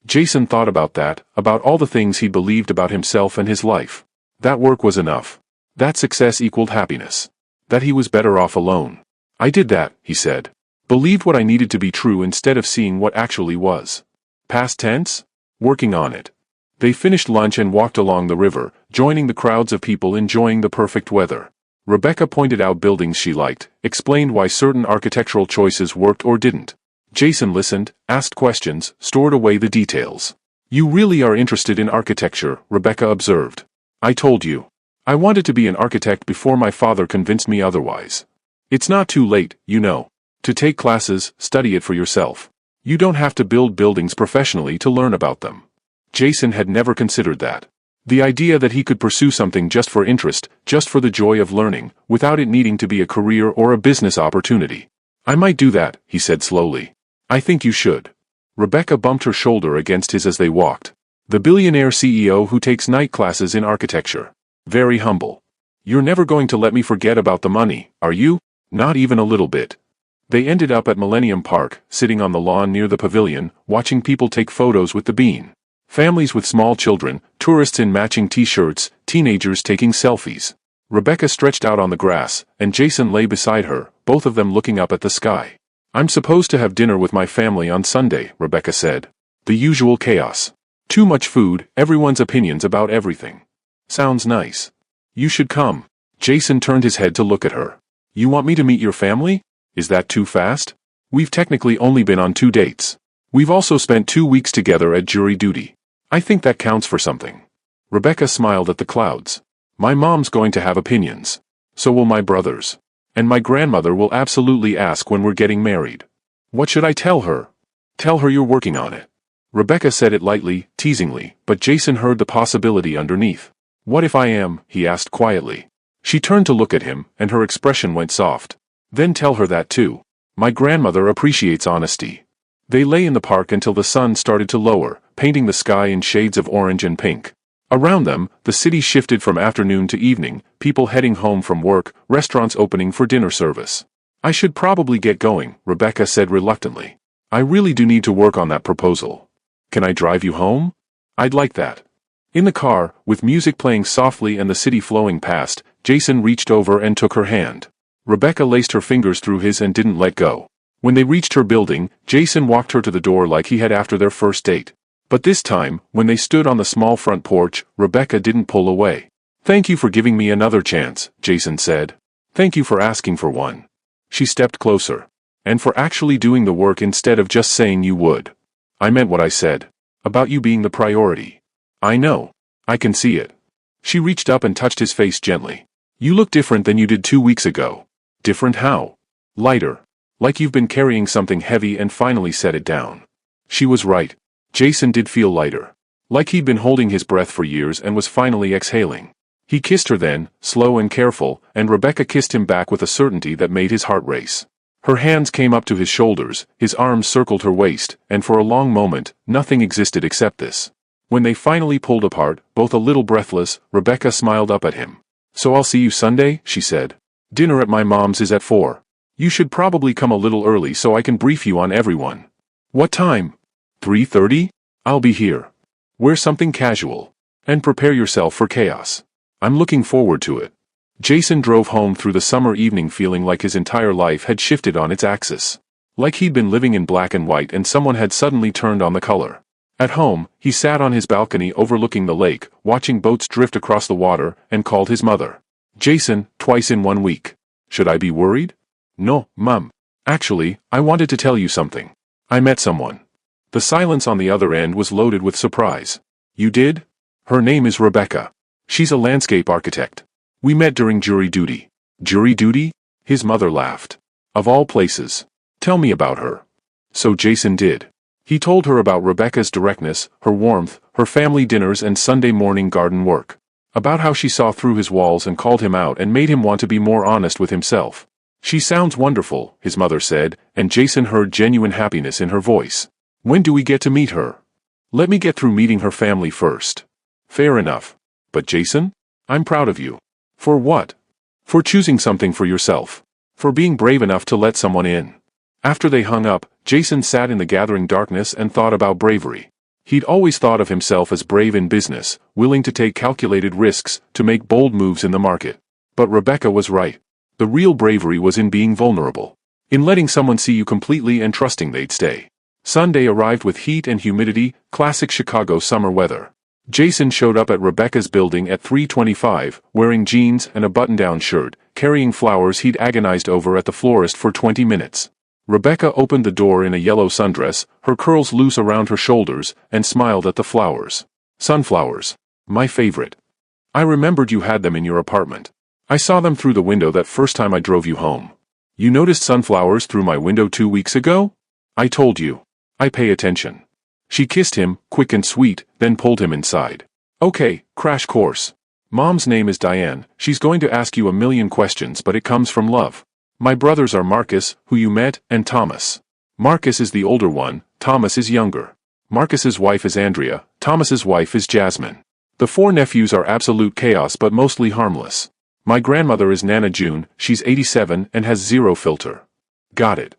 Jason thought about that, about all the things he believed about himself and his life. That work was enough. That success equaled happiness. That he was better off alone. I did that, he said. Believed what I needed to be true instead of seeing what actually was. Past tense? Working on it. They finished lunch and walked along the river, joining the crowds of people enjoying the perfect weather. Rebecca pointed out buildings she liked, explained why certain architectural choices worked or didn't. Jason listened, asked questions, stored away the details. You really are interested in architecture, Rebecca observed. I told you. I wanted to be an architect before my father convinced me otherwise. It's not too late, you know. To take classes, study it for yourself. You don't have to build buildings professionally to learn about them. Jason had never considered that. The idea that he could pursue something just for interest, just for the joy of learning, without it needing to be a career or a business opportunity. I might do that, he said slowly. I think you should. Rebecca bumped her shoulder against his as they walked. The billionaire CEO who takes night classes in architecture. Very humble. You're never going to let me forget about the money, are you? Not even a little bit. They ended up at Millennium Park, sitting on the lawn near the pavilion, watching people take photos with the bean. Families with small children, tourists in matching t-shirts, teenagers taking selfies. Rebecca stretched out on the grass, and Jason lay beside her, both of them looking up at the sky. I'm supposed to have dinner with my family on Sunday, Rebecca said. The usual chaos. Too much food, everyone's opinions about everything. Sounds nice. You should come. Jason turned his head to look at her. You want me to meet your family? Is that too fast? We've technically only been on 2 dates. We've also spent 2 weeks together at jury duty. I think that counts for something. Rebecca smiled at the clouds. My mom's going to have opinions. So will my brothers. And my grandmother will absolutely ask when we're getting married. What should I tell her? Tell her you're working on it. Rebecca said it lightly, teasingly, but Jason heard the possibility underneath. What if I am? He asked quietly. She turned to look at him, and her expression went soft. Then tell her that too. My grandmother appreciates honesty. They lay in the park until the sun started to lower, painting the sky in shades of orange and pink. Around them, the city shifted from afternoon to evening, people heading home from work, restaurants opening for dinner service. I should probably get going, Rebecca said reluctantly. I really do need to work on that proposal. Can I drive you home? I'd like that. In the car, with music playing softly and the city flowing past, Jason reached over and took her hand. Rebecca laced her fingers through his and didn't let go. When they reached her building, Jason walked her to the door like he had after their first date. But this time, when they stood on the small front porch, Rebecca didn't pull away. Thank you for giving me another chance, Jason said. Thank you for asking for one. She stepped closer. And for actually doing the work instead of just saying you would. I meant what I said. About you being the priority. I know. I can see it. She reached up and touched his face gently. You look different than you did 2 weeks ago. Different how? Lighter. Like you've been carrying something heavy and finally set it down. She was right. Jason did feel lighter. Like he'd been holding his breath for years and was finally exhaling. He kissed her then, slow and careful, and Rebecca kissed him back with a certainty that made his heart race. Her hands came up to his shoulders, his arms circled her waist, and for a long moment, nothing existed except this. When they finally pulled apart, both a little breathless, Rebecca smiled up at him. So I'll see you Sunday, she said. Dinner at my mom's is at 4. You should probably come a little early so I can brief you on everyone. What time? 3:30? I'll be here. Wear something casual. And prepare yourself for chaos. I'm looking forward to it. Jason drove home through the summer evening feeling like his entire life had shifted on its axis. Like he'd been living in black and white and someone had suddenly turned on the color. At home, he sat on his balcony overlooking the lake, watching boats drift across the water, and called his mother. Jason, twice in 1 week. Should I be worried? No, Mum. Actually, I wanted to tell you something. I met someone. The silence on the other end was loaded with surprise. You did? Her name is Rebecca. She's a landscape architect. We met during jury duty. Jury duty? His mother laughed. Of all places. Tell me about her. So Jason did. He told her about Rebecca's directness, her warmth, her family dinners and Sunday morning garden work. About how she saw through his walls and called him out and made him want to be more honest with himself. She sounds wonderful, his mother said, and Jason heard genuine happiness in her voice. When do we get to meet her? Let me get through meeting her family first. Fair enough. But Jason? I'm proud of you. For what? For choosing something for yourself. For being brave enough to let someone in. After they hung up, Jason sat in the gathering darkness and thought about bravery. He'd always thought of himself as brave in business, willing to take calculated risks, to make bold moves in the market. But Rebecca was right. The real bravery was in being vulnerable. In letting someone see you completely and trusting they'd stay. Sunday arrived with heat and humidity, classic Chicago summer weather. Jason showed up at Rebecca's building at 3:25, wearing jeans and a button-down shirt, carrying flowers he'd agonized over at the florist for 20 minutes. Rebecca opened the door in a yellow sundress, her curls loose around her shoulders, and smiled at the flowers. Sunflowers. My favorite. I remembered you had them in your apartment. I saw them through the window that first time I drove you home. You noticed sunflowers through my window 2 weeks ago? I told you. I pay attention. She kissed him, quick and sweet, then pulled him inside. Okay, crash course. Mom's name is Diane. She's going to ask you a million questions, but it comes from love. My brothers are Marcus, who you met, and Thomas. Marcus is the older one, Thomas is younger. Marcus's wife is Andrea, Thomas's wife is Jasmine. The 4 nephews are absolute chaos but mostly harmless. My grandmother is Nana June, she's 87 and has zero filter. Got it.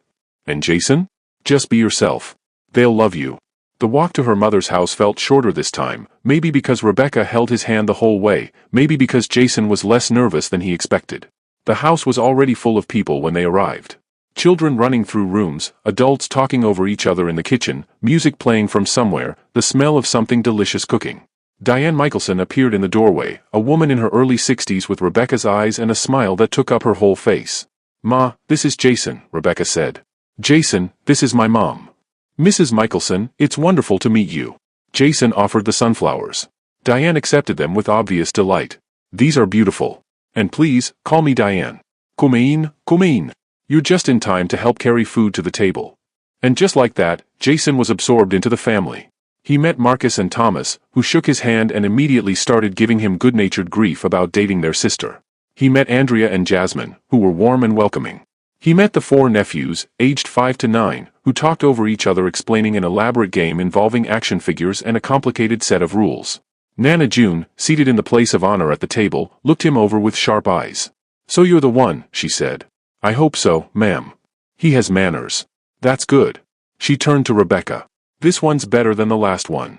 And Jason? Just be yourself. They'll love you. The walk to her mother's house felt shorter this time, maybe because Rebecca held his hand the whole way, maybe because Jason was less nervous than he expected. The house was already full of people when they arrived. Children running through rooms, adults talking over each other in the kitchen, music playing from somewhere, the smell of something delicious cooking. Diane Michelson appeared in the doorway, a woman in her early 60s with Rebecca's eyes and a smile that took up her whole face. Ma, this is Jason, Rebecca said. Jason, this is my mom. Mrs. Michelson, it's wonderful to meet you. Jason offered the sunflowers. Diane accepted them with obvious delight. These are beautiful. And please, call me Diane. Kumain. You're just in time to help carry food to the table. And just like that, Jason was absorbed into the family. He met Marcus and Thomas, who shook his hand and immediately started giving him good-natured grief about dating their sister. He met Andrea and Jasmine, who were warm and welcoming. He met the 4 nephews, aged 5 to 9, who talked over each other explaining an elaborate game involving action figures and a complicated set of rules. Nana June, seated in the place of honor at the table, looked him over with sharp eyes. So you're the one, she said. I hope so, ma'am. He has manners. That's good. She turned to Rebecca. This one's better than the last one.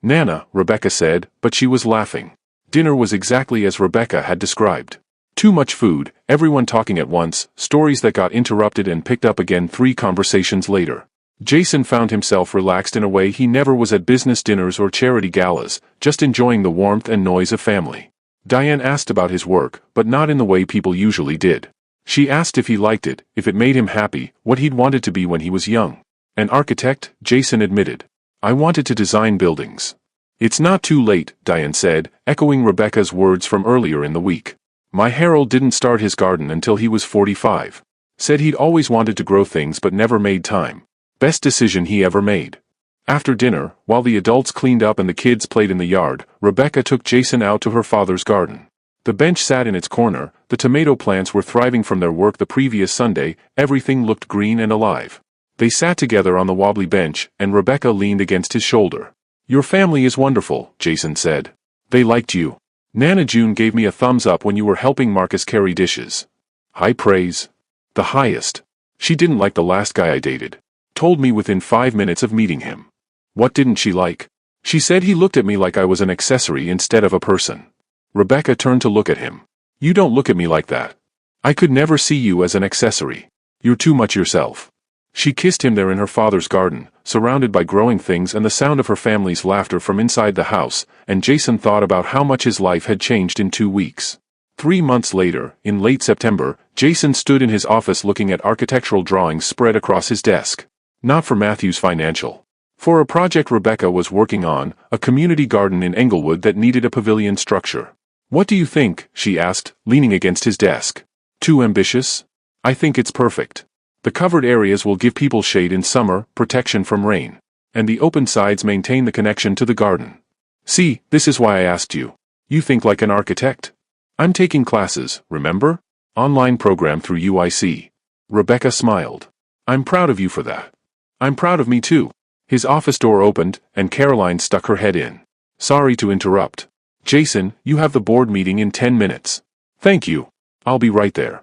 Nana, Rebecca said, but she was laughing. Dinner was exactly as Rebecca had described. Too much food, everyone talking at once, stories that got interrupted and picked up again 3 conversations later. Jason found himself relaxed in a way he never was at business dinners or charity galas, just enjoying the warmth and noise of family. Diane asked about his work, but not in the way people usually did. She asked if he liked it, if it made him happy, what he'd wanted to be when he was young. An architect, Jason admitted. I wanted to design buildings. It's not too late, Diane said, echoing Rebecca's words from earlier in the week. My Harold didn't start his garden until he was 45. Said he'd always wanted to grow things but never made time. Best decision he ever made. After dinner, while the adults cleaned up and the kids played in the yard, Rebecca took Jason out to her father's garden. The bench sat in its corner, the tomato plants were thriving from their work the previous Sunday, everything looked green and alive. They sat together on the wobbly bench, and Rebecca leaned against his shoulder. Your family is wonderful, Jason said. They liked you. Nana June gave me a thumbs up when you were helping Marcus carry dishes. High praise. The highest. She didn't like the last guy I dated. Told me within 5 minutes of meeting him. What didn't she like? She said he looked at me like I was an accessory instead of a person. Rebecca turned to look at him. You don't look at me like that. I could never see you as an accessory. You're too much yourself. She kissed him there in her father's garden, surrounded by growing things and the sound of her family's laughter from inside the house, and Jason thought about how much his life had changed in 2 weeks. 3 months later, in late September, Jason stood in his office looking at architectural drawings spread across his desk. Not for Matthews Financial. For a project Rebecca was working on, a community garden in Englewood that needed a pavilion structure. What do you think? She asked, leaning against his desk. Too ambitious? I think it's perfect. The covered areas will give people shade in summer, protection from rain. And the open sides maintain the connection to the garden. See, this is why I asked you. You think like an architect? I'm taking classes, remember? Online program through UIC. Rebecca smiled. I'm proud of you for that. I'm proud of me too. His office door opened, and Caroline stuck her head in. Sorry to interrupt. Jason, you have the board meeting in 10 minutes. Thank you. I'll be right there.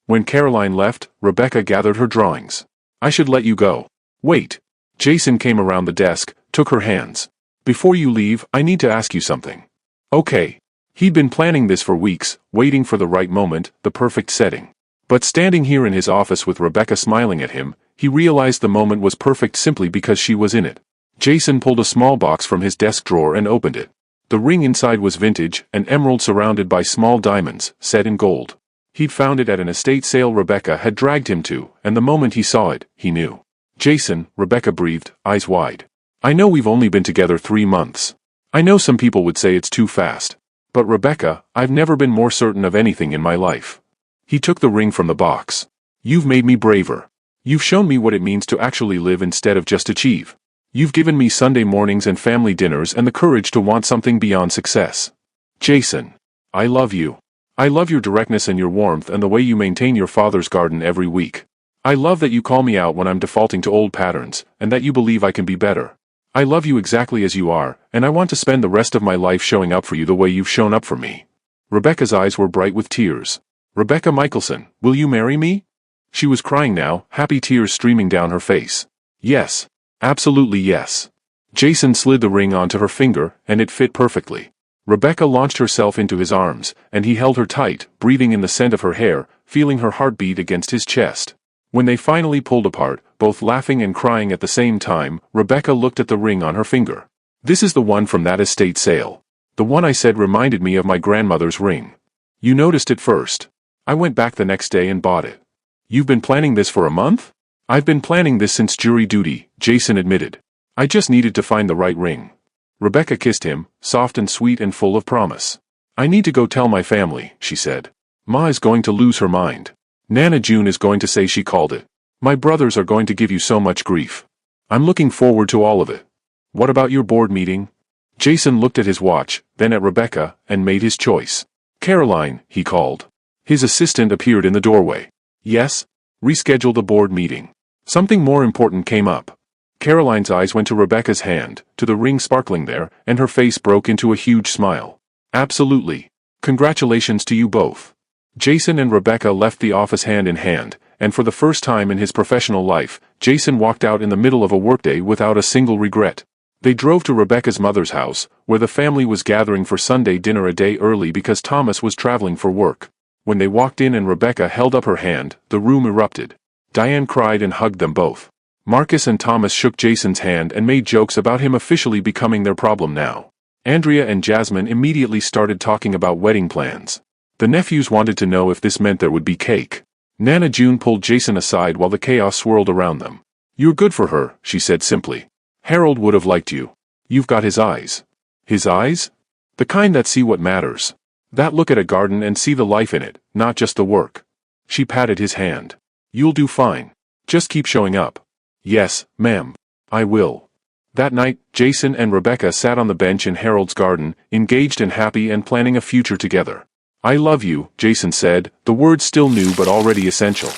When Caroline left, Rebecca gathered her drawings. I should let you go. Wait. Jason came around the desk, took her hands. Before you leave, I need to ask you something. Okay. He'd been planning this for weeks, waiting for the right moment, the perfect setting. But standing here in his office with Rebecca smiling at him, he realized the moment was perfect simply because she was in it. Jason pulled a small box from his desk drawer and opened it. The ring inside was vintage, an emerald surrounded by small diamonds, set in gold. He'd found it at an estate sale Rebecca had dragged him to, and the moment he saw it, he knew. Jason, Rebecca breathed, eyes wide. I know we've only been together 3 months. I know some people would say it's too fast. But Rebecca, I've never been more certain of anything in my life. He took the ring from the box. You've made me braver. You've shown me what it means to actually live instead of just achieve. You've given me Sunday mornings and family dinners and the courage to want something beyond success. Jason, I love you. I love your directness and your warmth and the way you maintain your father's garden every week. I love that you call me out when I'm defaulting to old patterns, and that you believe I can be better. I love you exactly as you are, and I want to spend the rest of my life showing up for you the way you've shown up for me. Rebecca's eyes were bright with tears. Rebecca Michelson, will you marry me? She was crying now, happy tears streaming down her face. Yes. Absolutely yes. Jason slid the ring onto her finger, and it fit perfectly. Rebecca launched herself into his arms, and he held her tight, breathing in the scent of her hair, feeling her heartbeat against his chest. When they finally pulled apart, both laughing and crying at the same time, Rebecca looked at the ring on her finger. This is the one from that estate sale. The one I said reminded me of my grandmother's ring. You noticed it first. I went back the next day and bought it. You've been planning this for a month? I've been planning this since jury duty, Jason admitted. I just needed to find the right ring. Rebecca kissed him, soft and sweet and full of promise. I need to go tell my family, she said. Ma is going to lose her mind. Nana June is going to say she called it. My brothers are going to give you so much grief. I'm looking forward to all of it. What about your board meeting? Jason looked at his watch, then at Rebecca, and made his choice. Caroline, he called. His assistant appeared in the doorway. Yes? Reschedule the board meeting. Something more important came up. Caroline's eyes went to Rebecca's hand, to the ring sparkling there, and her face broke into a huge smile. Absolutely. Congratulations to you both. Jason and Rebecca left the office hand in hand, and for the first time in his professional life, Jason walked out in the middle of a workday without a single regret. They drove to Rebecca's mother's house, where the family was gathering for Sunday dinner a day early because Thomas was traveling for work. When they walked in and Rebecca held up her hand, the room erupted. Diane cried and hugged them both. Marcus and Thomas shook Jason's hand and made jokes about him officially becoming their problem now. Andrea and Jasmine immediately started talking about wedding plans. The nephews wanted to know if this meant there would be cake. Nana June pulled Jason aside while the chaos swirled around them. You're good for her, she said simply. Harold would have liked you. You've got his eyes. His eyes? The kind that see what matters. That look at a garden and see the life in it, not just the work. She patted his hand. You'll do fine. Just keep showing up. Yes, ma'am. I will. That night, Jason and Rebecca sat on the bench in Harold's garden, engaged and happy and planning a future together. I love you, Jason said, the words still new but already essential.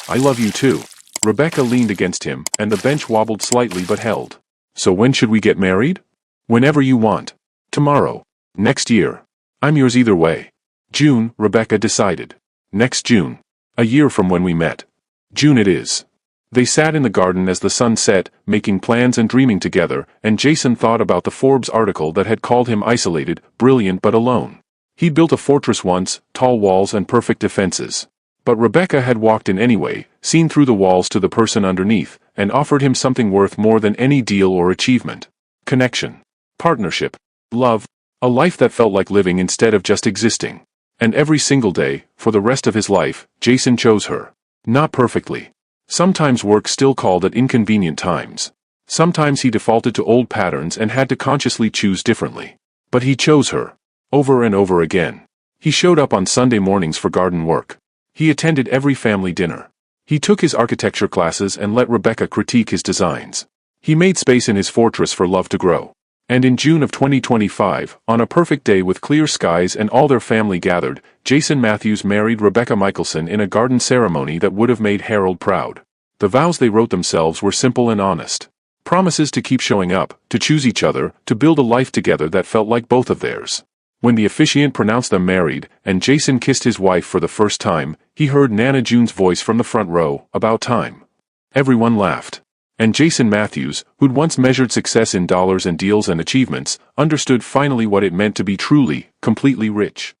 I love you too. Rebecca leaned against him, and the bench wobbled slightly but held. So when should we get married? Whenever you want. Tomorrow. Next year. I'm yours either way. June, Rebecca decided. Next June. A year from when we met. June it is. They sat in the garden as the sun set, making plans and dreaming together, and Jason thought about the Forbes article that had called him isolated, brilliant but alone. He'd built a fortress once, tall walls and perfect defenses. But Rebecca had walked in anyway, seen through the walls to the person underneath, and offered him something worth more than any deal or achievement. Connection. Partnership. Love. A life that felt like living instead of just existing. And every single day, for the rest of his life, Jason chose her. Not perfectly. Sometimes work still called at inconvenient times. Sometimes he defaulted to old patterns and had to consciously choose differently. But he chose her. Over and over again. He showed up on Sunday mornings for garden work. He attended every family dinner. He took his architecture classes and let Rebecca critique his designs. He made space in his fortress for love to grow. And in June of 2025, on a perfect day with clear skies and all their family gathered, Jason Matthews married Rebecca Michelson in a garden ceremony that would have made Harold proud. The vows they wrote themselves were simple and honest. Promises to keep showing up, to choose each other, to build a life together that felt like both of theirs. When the officiant pronounced them married, and Jason kissed his wife for the first time, he heard Nana June's voice from the front row, "About time." Everyone laughed. And Jason Matthews, who'd once measured success in dollars and deals and achievements, understood finally what it meant to be truly, completely rich.